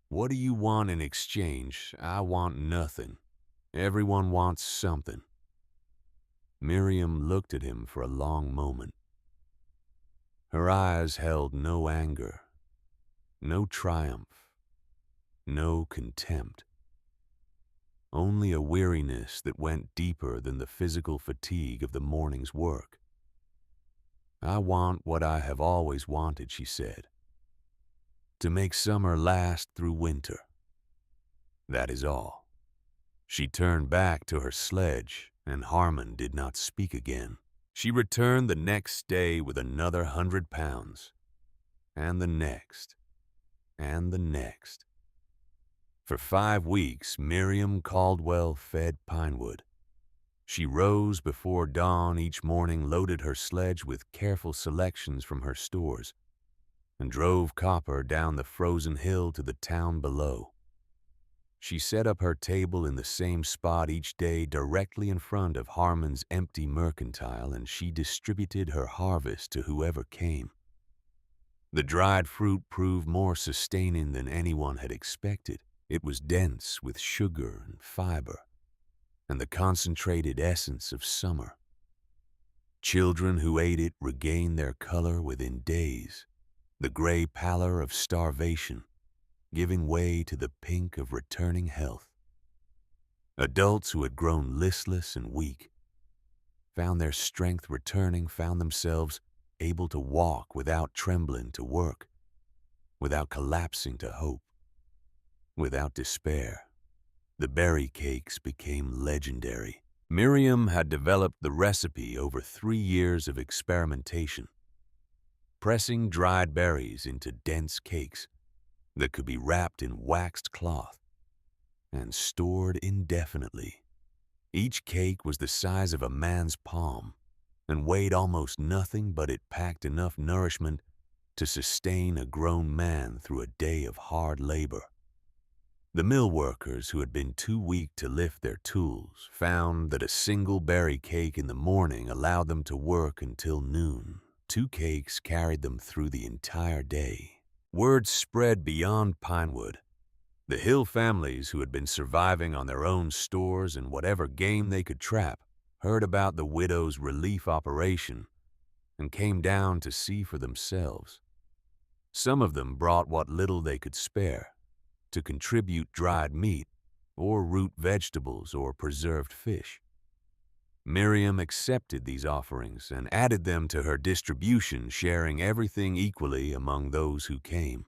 What do you want in exchange? I want nothing. Everyone wants something." Miriam looked at him for a long moment. Her eyes held no anger, no triumph, no contempt. Only a weariness that went deeper than the physical fatigue of the morning's work. "I want what I have always wanted," she said. "To make summer last through winter. That is all." She turned back to her sledge, and Harmon did not speak again. She returned the next day with another 100 pounds, and the next, and the next. For 5 weeks, Miriam Caldwell fed Pinewood. She rose before dawn each morning, loaded her sledge with careful selections from her stores, and drove Copper down the frozen hill to the town below. She set up her table in the same spot each day, directly in front of Harmon's empty mercantile, and she distributed her harvest to whoever came. The dried fruit proved more sustaining than anyone had expected. It was dense with sugar and fiber, and the concentrated essence of summer. Children who ate it regained their color within days, the gray pallor of starvation giving way to the pink of returning health. Adults who had grown listless and weak found their strength returning, found themselves able to walk without trembling, to work without collapsing, to hope without despair. The berry cakes became legendary. Miriam had developed the recipe over 3 years of experimentation, pressing dried berries into dense cakes that could be wrapped in waxed cloth and stored indefinitely. Each cake was the size of a man's palm and weighed almost nothing, but it packed enough nourishment to sustain a grown man through a day of hard labor. The mill workers who had been too weak to lift their tools found that a single berry cake in the morning allowed them to work until noon. 2 cakes carried them through the entire day. Word spread beyond Pinewood. The Hill families who had been surviving on their own stores and whatever game they could trap heard about the widow's relief operation and came down to see for themselves. Some of them brought what little they could spare to contribute dried meat or root vegetables or preserved fish. Miriam accepted these offerings and added them to her distribution, sharing everything equally among those who came.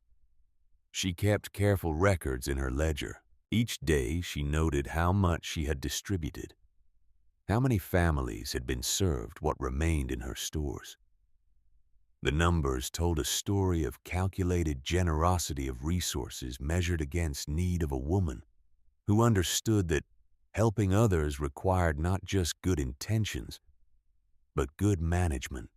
She kept careful records in her ledger. Each day she noted how much she had distributed, how many families had been served what remained in her stores. The numbers told a story of calculated generosity of resources measured against need of a woman who understood that helping others required not just good intentions, but good management.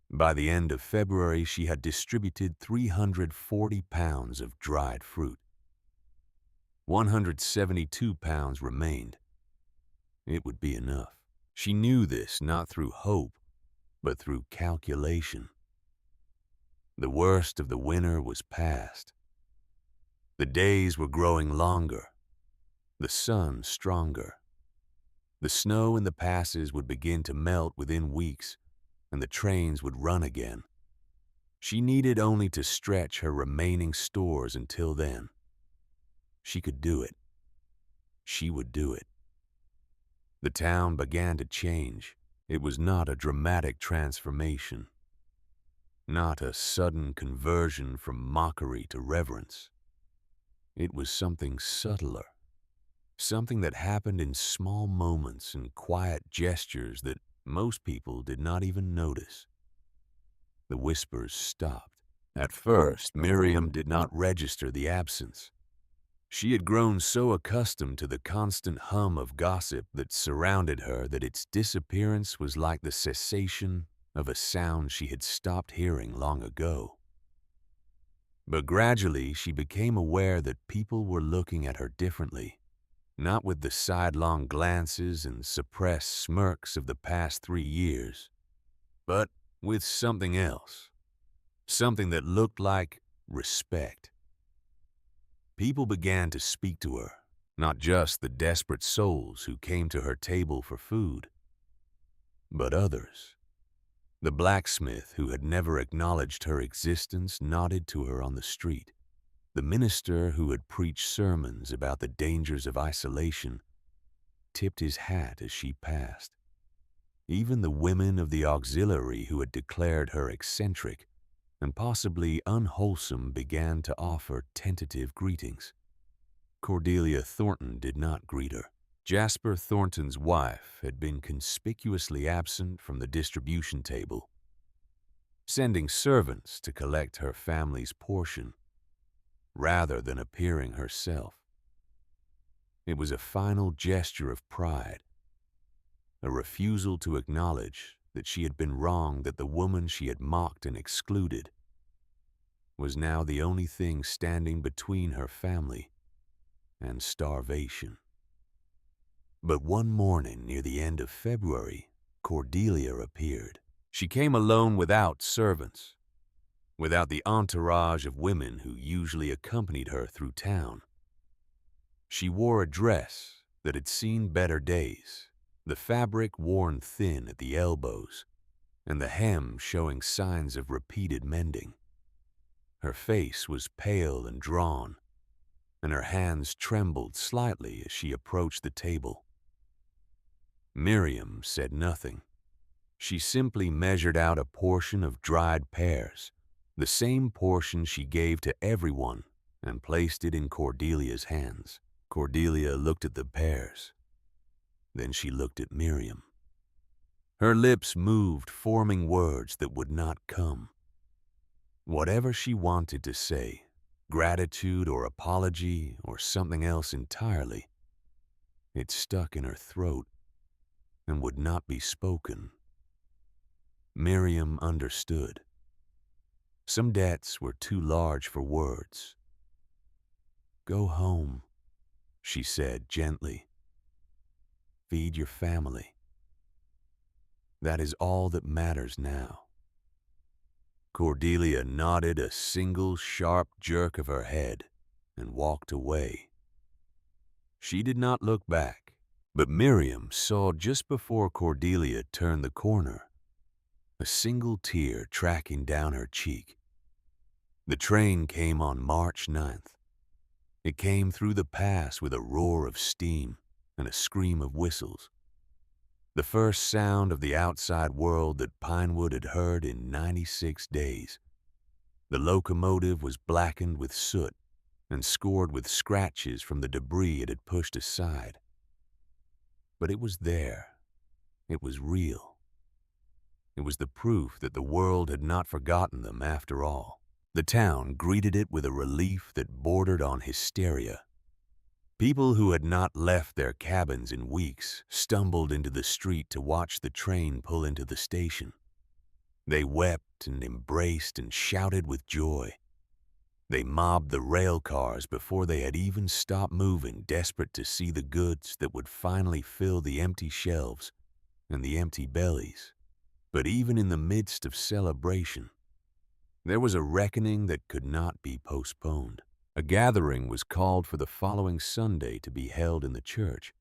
By the end of February, she had distributed 340 pounds of dried fruit. 172 pounds remained. It would be enough. She knew this not through hope, but through calculation. The worst of the winter was past. The days were growing longer, the sun stronger. The snow in the passes would begin to melt within weeks, and the trains would run again. She needed only to stretch her remaining stores until then. She could do it. She would do it. The town began to change. It was not a dramatic transformation, not a sudden conversion from mockery to reverence. It was something subtler, something that happened in small moments and quiet gestures that most people did not even notice. The whispers stopped. At first, Miriam did not register the absence. She had grown so accustomed to the constant hum of gossip that surrounded her that its disappearance was like the cessation of a sound she had stopped hearing long ago. But gradually she became aware that people were looking at her differently, not with the sidelong glances and suppressed smirks of the past 3 years, but with something else, something that looked like respect. People began to speak to her, not just the desperate souls who came to her table for food, but others. The blacksmith who had never acknowledged her existence nodded to her on the street. The minister who had preached sermons about the dangers of isolation tipped his hat as she passed. Even the women of the auxiliary who had declared her eccentric and possibly unwholesome began to offer tentative greetings. Cordelia Thornton did not greet her. Jasper Thornton's wife had been conspicuously absent from the distribution table, sending servants to collect her family's portion rather than appearing herself. It was a final gesture of pride, a refusal to acknowledge that she had been wrong, that the woman she had mocked and excluded was now the only thing standing between her family and starvation. But one morning near the end of February, Cordelia appeared. She came alone without servants. without the entourage of women who usually accompanied her through town. She wore a dress that had seen better days, the fabric worn thin at the elbows, and the hem showing signs of repeated mending. Her face was pale and drawn, and her hands trembled slightly as she approached the table. Miriam said nothing. She simply measured out a portion of dried pears, the same portion she gave to everyone, and placed it in Cordelia's hands. Cordelia looked at the pears. Then she looked at Miriam. Her lips moved, forming words that would not come. Whatever she wanted to say, gratitude or apology or something else entirely, it stuck in her throat and would not be spoken. Miriam understood. Some debts were too large for words. "Go home," she said gently. "Feed your family. That is all that matters now." Cordelia nodded a single sharp jerk of her head and walked away. She did not look back, but Miriam saw just before Cordelia turned the corner a single tear tracking down her cheek. The train came on March 9th. It came through the pass with a roar of steam and a scream of whistles. The first sound of the outside world that Pinewood had heard in 96 days. The locomotive was blackened with soot and scored with scratches from the debris it had pushed aside. But it was there. It was real. It was the proof that the world had not forgotten them after all. The town greeted it with a relief that bordered on hysteria. People who had not left their cabins in weeks stumbled into the street to watch the train pull into the station. They wept and embraced and shouted with joy. They mobbed the rail cars before they had even stopped moving, desperate to see the goods that would finally fill the empty shelves and the empty bellies. But even in the midst of celebration, there was a reckoning that could not be postponed. A gathering was called for the following Sunday to be held in the church,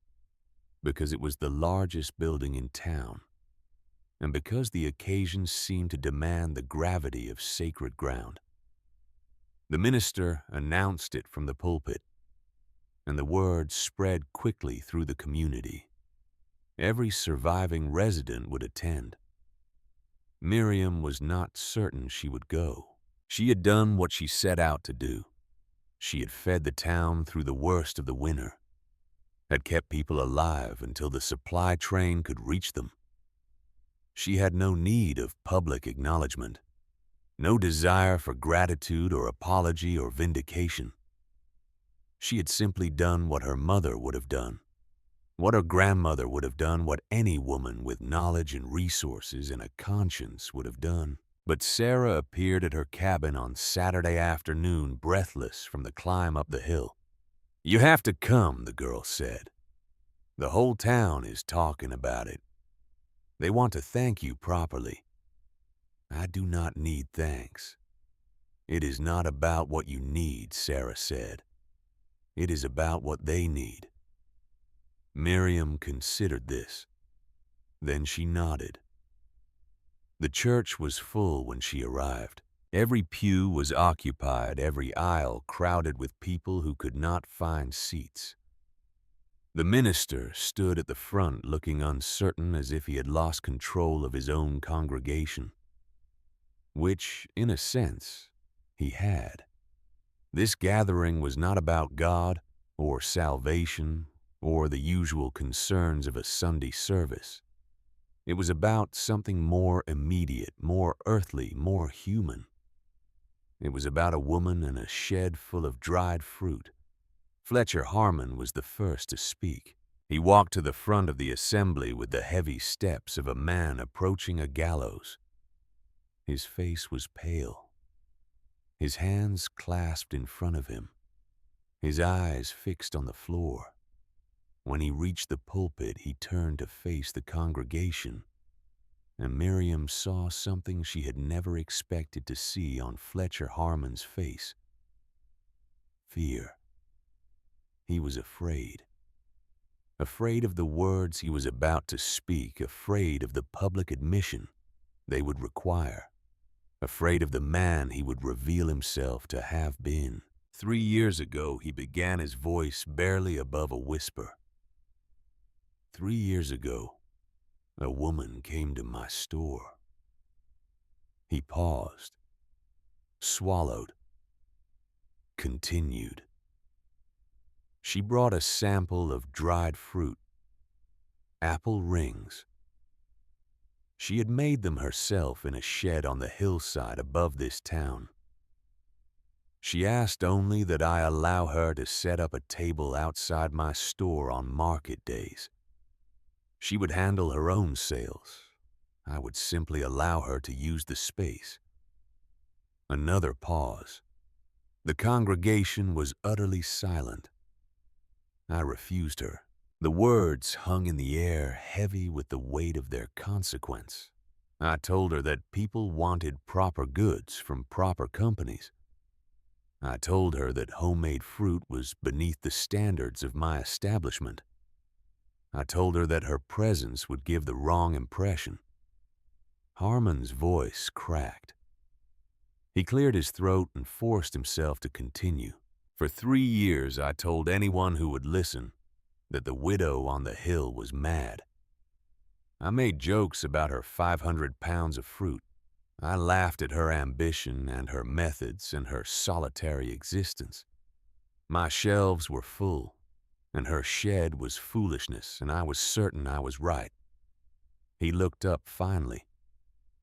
because it was the largest building in town, and because the occasion seemed to demand the gravity of sacred ground. The minister announced it from the pulpit, and the word spread quickly through the community. Every surviving resident would attend. Miriam was not certain she would go. She had done what she set out to do. She had fed the town through the worst of the winter, had kept people alive until the supply train could reach them. She had no need of public acknowledgement, no desire for gratitude or apology or vindication. She had simply done what her mother would have done, what her grandmother would have done, what any woman with knowledge and resources and a conscience would have done. But Sarah appeared at her cabin on Saturday afternoon, breathless from the climb up the hill. "You have to come," the girl said. "The whole town is talking about it. They want to thank you properly." "I do not need thanks." "It is not about what you need," Sarah said. "It is about what they need." Miriam considered this. Then she nodded. The church was full when she arrived. Every pew was occupied, every aisle crowded with people who could not find seats. The minister stood at the front looking uncertain, as if he had lost control of his own congregation. Which, in a sense, he had. This gathering was not about God or salvation or the usual concerns of a Sunday service. It was about something more immediate, more earthly, more human. It was about a woman and a shed full of dried fruit. Fletcher Harmon was the first to speak. He walked to the front of the assembly with the heavy steps of a man approaching a gallows. His face was pale, his hands clasped in front of him, his eyes fixed on the floor. When he reached the pulpit, he turned to face the congregation. and Miriam saw something she had never expected to see on Fletcher Harmon's face. Fear. He was afraid. Afraid of the words he was about to speak, afraid of the public admission they would require, afraid of the man he would reveal himself to have been. 3 years ago, he began, his voice barely above a whisper. 3 years ago, a woman came to my store. He paused, swallowed, continued. She brought a sample of dried fruit, apple rings. She had made them herself in a shed on the hillside above this town. She asked only that I allow her to set up a table outside my store on market days. She would handle her own sales. I would simply allow her to use the space. Another pause. The congregation was utterly silent. I refused her. The words hung in the air, heavy with the weight of their consequence. I told her that people wanted proper goods from proper companies. I told her that homemade fruit was beneath the standards of my establishment. I told her that her presence would give the wrong impression. Harmon's voice cracked. He cleared his throat and forced himself to continue. For 3 years, I told anyone who would listen that the widow on the hill was mad. I made jokes about her 500 pounds of fruit. I laughed at her ambition and her methods and her solitary existence. My shelves were full, and her shed was foolishness, and I was certain I was right. He looked up finally,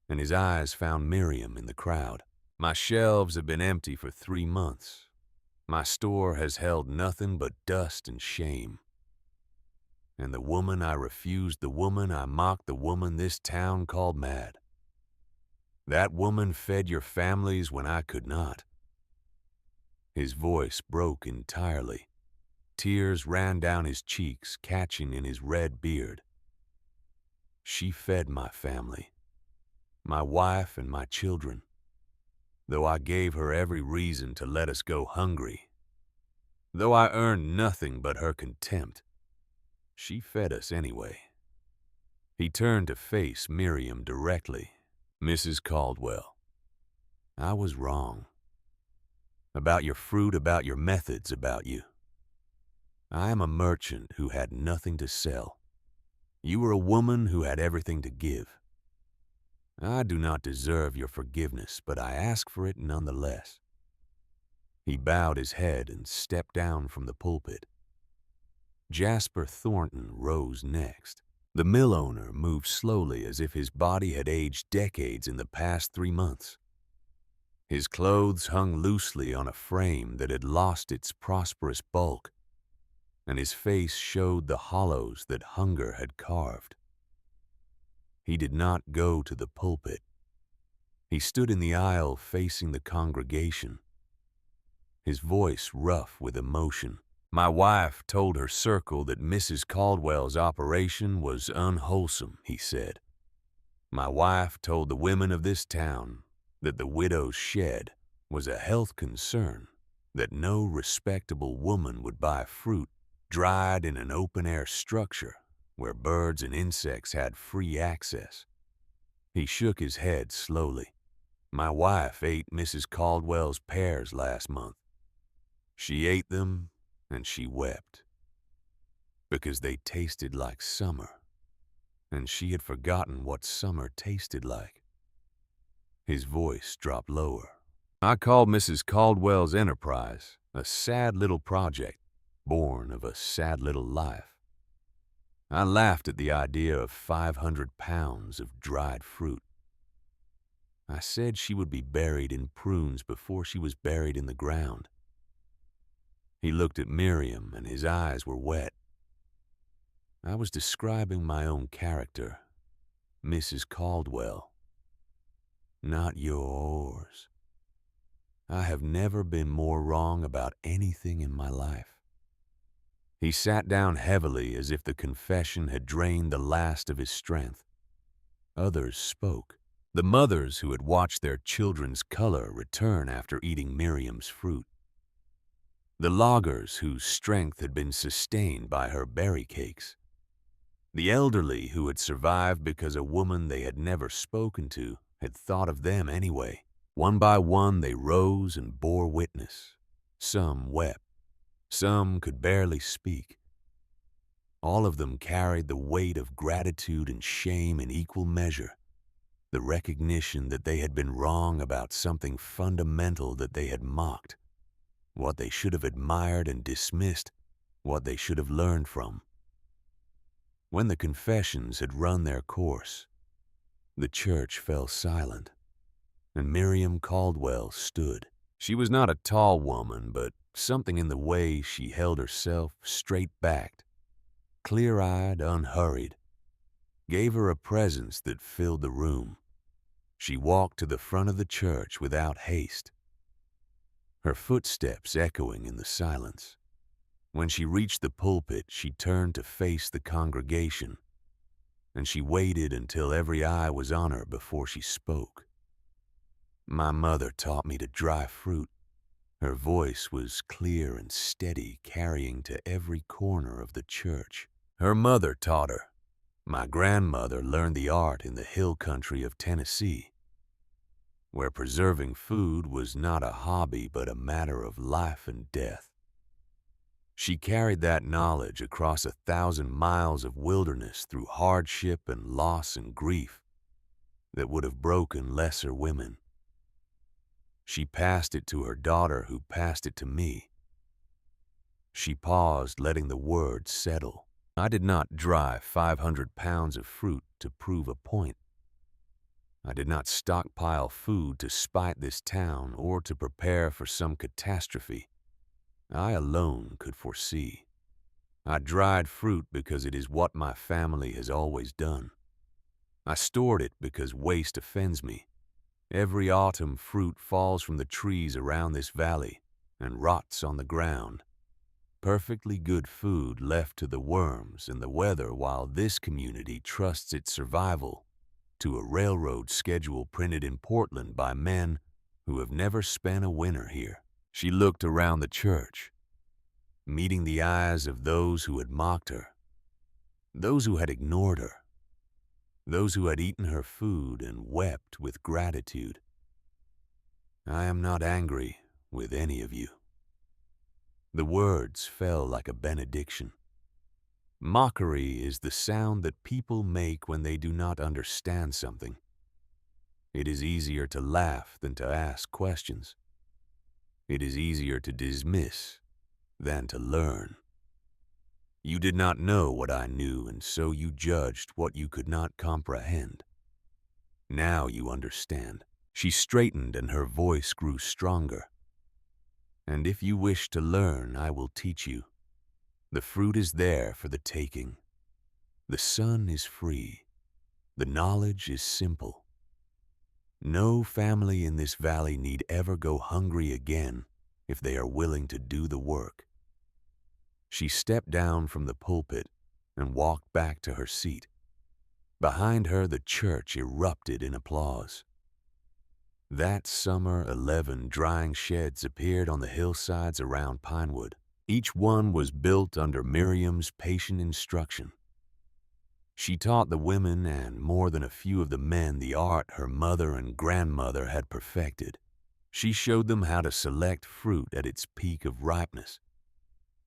and his eyes found Miriam in the crowd. My shelves have been empty for 3 months. My store has held nothing but dust and shame. And the woman I refused, the woman I mocked, the woman this town called mad. That woman fed your families when I could not. His voice broke entirely. Tears ran down his cheeks, catching in his red beard. She fed my family, my wife and my children, though I gave her every reason to let us go hungry. Though I earned nothing but her contempt, she fed us anyway. He turned to face Miriam directly. Mrs. Caldwell, I was wrong. About your fruit, about your methods, about you. I am a merchant who had nothing to sell. You are a woman who had everything to give. I do not deserve your forgiveness, but I ask for it nonetheless. He bowed his head and stepped down from the pulpit. Jasper Thornton rose next. The mill owner moved slowly as if his body had aged decades in the past 3 months. His clothes hung loosely on a frame that had lost its prosperous bulk, and his face showed the hollows that hunger had carved. He did not go to the pulpit. He stood in the aisle facing the congregation, his voice rough with emotion. My wife told her circle that Mrs. Caldwell's operation was unwholesome, he said. My wife told the women of this town that the widow's shed was a health concern, that no respectable woman would buy fruit dried in an open-air structure where birds and insects had free access. He shook his head slowly. My wife ate Mrs. Caldwell's pears last month. She ate them and she wept, because they tasted like summer, and she had forgotten what summer tasted like. His voice dropped lower. I called Mrs. Caldwell's enterprise a sad little project, born of a sad little life. I laughed at the idea of 500 pounds of dried fruit. I said she would be buried in prunes before she was buried in the ground. He looked at Miriam, and his eyes were wet. I was describing my own character, Mrs. Caldwell, not yours. I have never been more wrong about anything in my life. He sat down heavily as if the confession had drained the last of his strength. Others spoke. The mothers who had watched their children's color return after eating Miriam's fruit. The loggers whose strength had been sustained by her berry cakes. The elderly who had survived because a woman they had never spoken to had thought of them anyway. One by one they rose and bore witness. Some wept. Some could barely speak. All of them carried the weight of gratitude and shame in equal measure. The recognition that they had been wrong about something fundamental that they had mocked. What they should have admired and dismissed. What they should have learned from. When the confessions had run their course, the church fell silent, and Miriam Caldwell stood. She was not a tall woman, but something in the way she held herself straight-backed, clear-eyed, unhurried, gave her a presence that filled the room. She walked to the front of the church without haste, her footsteps echoing in the silence. When she reached the pulpit, she turned to face the congregation, and she waited until every eye was on her before she spoke. "My mother taught me to dry fruit." Her voice was clear and steady, carrying to every corner of the church. Her mother taught her. My grandmother learned the art in the hill country of Tennessee, where preserving food was not a hobby but a matter of life and death. She carried that knowledge across 1,000 miles of wilderness through hardship and loss and grief that would have broken lesser women. She passed it to her daughter, who passed it to me. She paused, letting the words settle. I did not dry 500 pounds of fruit to prove a point. I did not stockpile food to spite this town or to prepare for some catastrophe I alone could foresee. I dried fruit because it is what my family has always done. I stored it because waste offends me. Every autumn fruit falls from the trees around this valley and rots on the ground. Perfectly good food left to the worms and the weather, while this community trusts its survival to a railroad schedule printed in Portland by men who have never spent a winter here. She looked around the church, meeting the eyes of those who had mocked her, those who had ignored her, those who had eaten her food and wept with gratitude. "I am not angry with any of you." The words fell like a benediction. Mockery is the sound that people make when they do not understand something. It is easier to laugh than to ask questions. It is easier to dismiss than to learn. You did not know what I knew, and so you judged what you could not comprehend. Now you understand. She straightened and her voice grew stronger. And if you wish to learn, I will teach you. The fruit is there for the taking. The sun is free. The knowledge is simple. No family in this valley need ever go hungry again if they are willing to do the work. She stepped down from the pulpit and walked back to her seat. Behind her, the church erupted in applause. That summer, 11 drying sheds appeared on the hillsides around Pinewood. Each one was built under Miriam's patient instruction. She taught the women and more than a few of the men the art her mother and grandmother had perfected. She showed them how to select fruit at its peak of ripeness,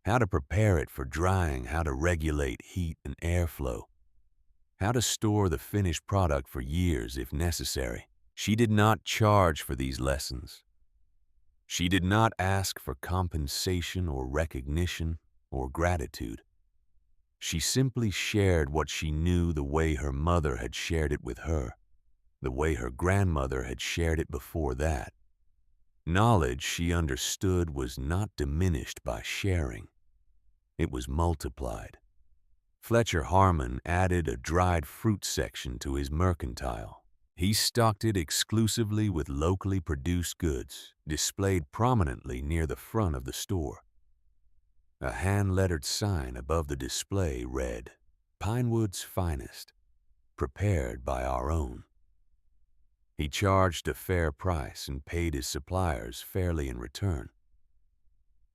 how to prepare it for drying, how to regulate heat and airflow, how to store the finished product for years if necessary. She did not charge for these lessons. She did not ask for compensation or recognition or gratitude. She simply shared what she knew the way her mother had shared it with her, the way her grandmother had shared it before that. Knowledge, she understood, was not diminished by sharing. It was multiplied. Fletcher Harmon added a dried fruit section to his mercantile. He stocked it exclusively with locally produced goods, displayed prominently near the front of the store. A hand-lettered sign above the display read, "Pinewood's Finest, prepared by our own. He charged a fair price and paid his suppliers fairly in return.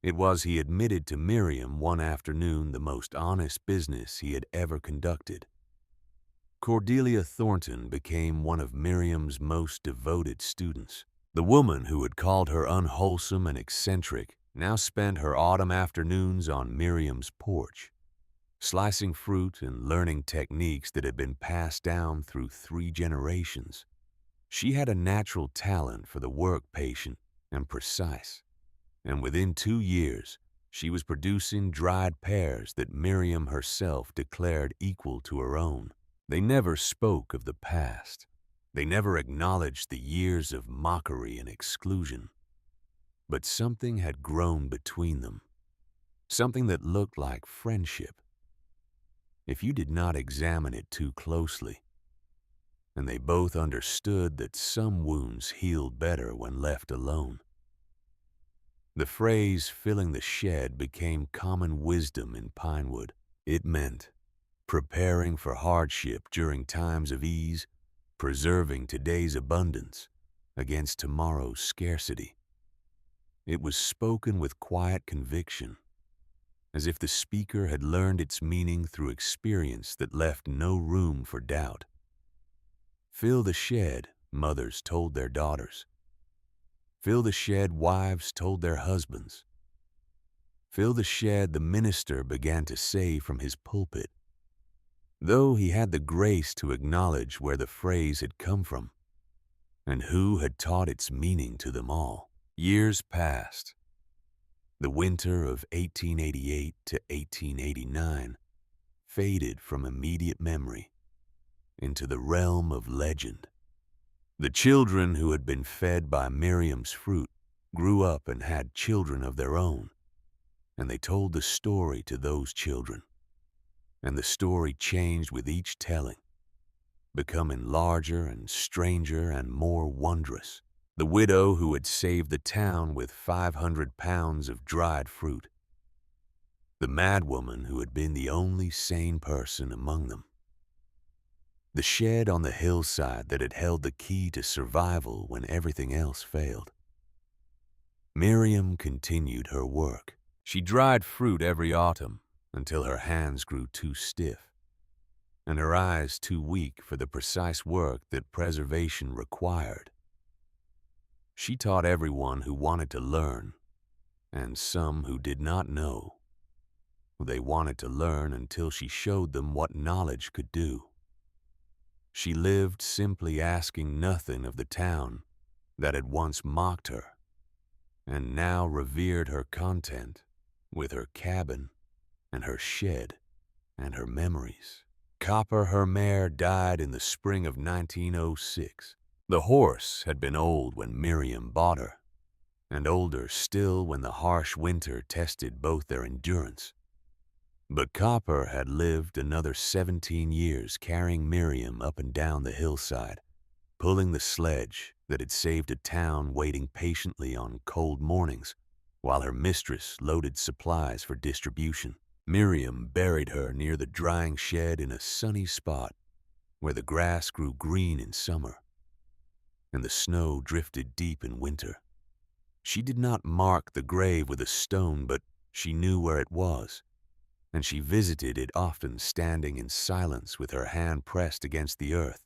It was, he admitted to Miriam one afternoon, the most honest business he had ever conducted. Cordelia Thornton became one of Miriam's most devoted students. The woman who had called her unwholesome and eccentric now spent her autumn afternoons on Miriam's porch, slicing fruit and learning techniques that had been passed down through 3 generations. She had a natural talent for the work patient and precise, and within 2 years, she was producing dried pears that Miriam herself declared equal to her own. They never spoke of the past. They never acknowledged the years of mockery and exclusion. But something had grown between them, something that looked like friendship, if you did not examine it too closely. And they both understood that some wounds healed better when left alone. The phrase "filling the shed" became common wisdom in Pinewood. It meant preparing for hardship during times of ease, preserving today's abundance against tomorrow's scarcity. It was spoken with quiet conviction, as if the speaker had learned its meaning through experience that left no room for doubt. Fill the shed, mothers told their daughters. Fill the shed, wives told their husbands. Fill the shed, the minister began to say from his pulpit, though he had the grace to acknowledge where the phrase had come from and who had taught its meaning to them all. Years passed. The winter of 1888 to 1889 faded from immediate memory into the realm of legend. The children who had been fed by Miriam's fruit grew up and had children of their own, and they told the story to those children. And the story changed with each telling, becoming larger and stranger and more wondrous. The widow who had saved the town with 500 pounds of dried fruit. The madwoman who had been the only sane person among them. The shed on the hillside that had held the key to survival when everything else failed. Miriam continued her work. She dried fruit every autumn until her hands grew too stiff and her eyes too weak for the precise work that preservation required. She taught everyone who wanted to learn, and some who did not know. They wanted to learn until she showed them what knowledge could do. She lived simply asking nothing of the town that had once mocked her, and now revered her content with her cabin and her shed and her memories. Copper, her mare, died in the spring of 1906. The horse had been old when Miriam bought her, and older still when the harsh winter tested both their endurance. But Copper had lived another 17 years carrying Miriam up and down the hillside, pulling the sledge that had saved a town waiting patiently on cold mornings while her mistress loaded supplies for distribution. Miriam buried her near the drying shed in a sunny spot where the grass grew green in summer and the snow drifted deep in winter. She did not mark the grave with a stone, but she knew where it was, and she visited it often, standing in silence with her hand pressed against the earth.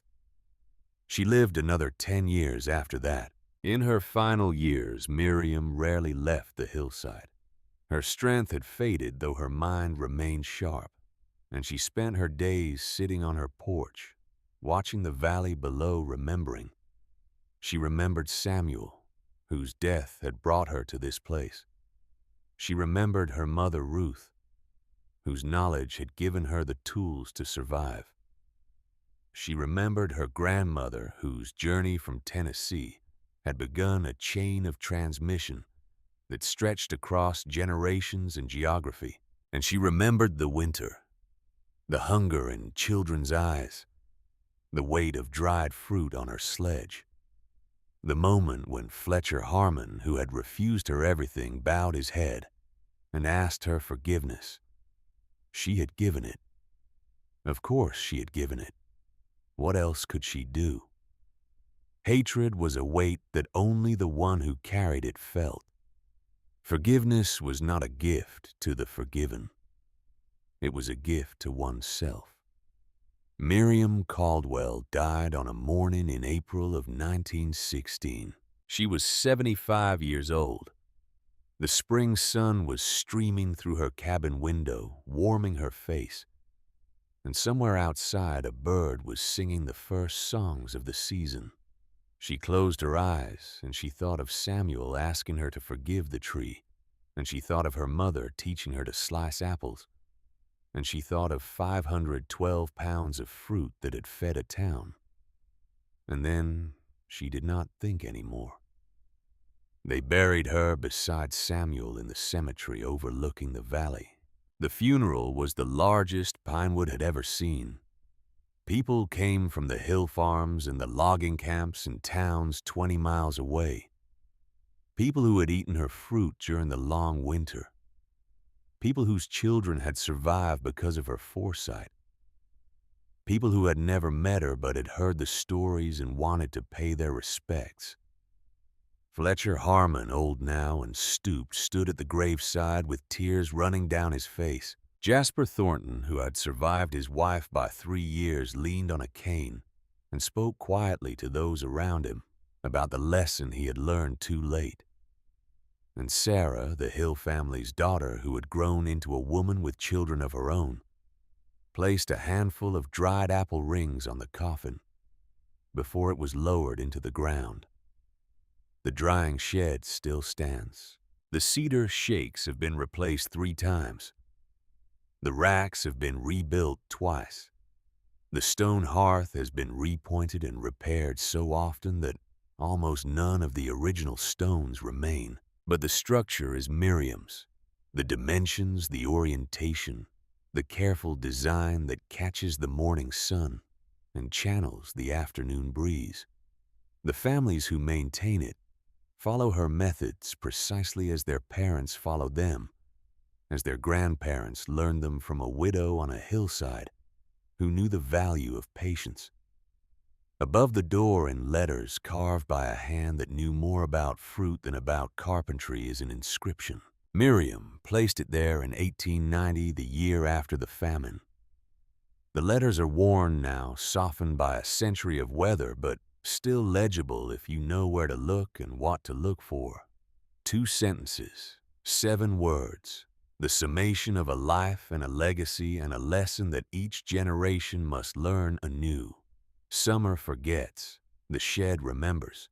She lived another 10 years after that. In her final years, Miriam rarely left the hillside. Her strength had faded, though her mind remained sharp, and she spent her days sitting on her porch, watching the valley below, remembering. She remembered Samuel, whose death had brought her to this place. She remembered her mother Ruth, whose knowledge had given her the tools to survive. She remembered her grandmother, whose journey from Tennessee had begun a chain of transmission that stretched across generations and geography. And she remembered the winter, the hunger in children's eyes, the weight of dried fruit on her sledge, the moment when Fletcher Harmon, who had refused her everything, bowed his head and asked her forgiveness. She had given it. Of course she had given it. What else could she do? Hatred was a weight that only the one who carried it felt. Forgiveness was not a gift to the forgiven. It was a gift to oneself. Miriam Caldwell died on a morning in April of 1916. She was 75 years old. The spring sun was streaming through her cabin window, warming her face. And somewhere outside, a bird was singing the first songs of the season. She closed her eyes, and she thought of Samuel asking her to forgive the tree, and she thought of her mother teaching her to slice apples, and she thought of 512 pounds of fruit that had fed a town. And then she did not think anymore. They buried her beside Samuel in the cemetery overlooking the valley. The funeral was the largest Pinewood had ever seen. People came from the hill farms and the logging camps and towns 20 miles away. People who had eaten her fruit during the long winter. People whose children had survived because of her foresight. People who had never met her but had heard the stories and wanted to pay their respects. Fletcher Harmon, old now and stooped, stood at the graveside with tears running down his face. Jasper Thornton, who had survived his wife by 3 years, leaned on a cane and spoke quietly to those around him about the lesson he had learned too late. And Sarah, the Hill family's daughter who had grown into a woman with children of her own, placed a handful of dried apple rings on the coffin before it was lowered into the ground. The drying shed still stands. The cedar shakes have been replaced 3 times. The racks have been rebuilt twice. The stone hearth has been repointed and repaired so often that almost none of the original stones remain. But the structure is Miriam's. The dimensions, the orientation, the careful design that catches the morning sun and channels the afternoon breeze. The families who maintain it follow her methods precisely as their parents followed them, as their grandparents learned them from a widow on a hillside who knew the value of patience. Above the door in letters carved by a hand that knew more about fruit than about carpentry is an inscription. Miriam placed it there in 1890, the year after the famine. The letters are worn now, softened by a century of weather, but still legible if you know where to look and what to look for. 2 sentences, 7 words, the summation of a life and a legacy and a lesson that each generation must learn anew. Summer forgets, the shed remembers.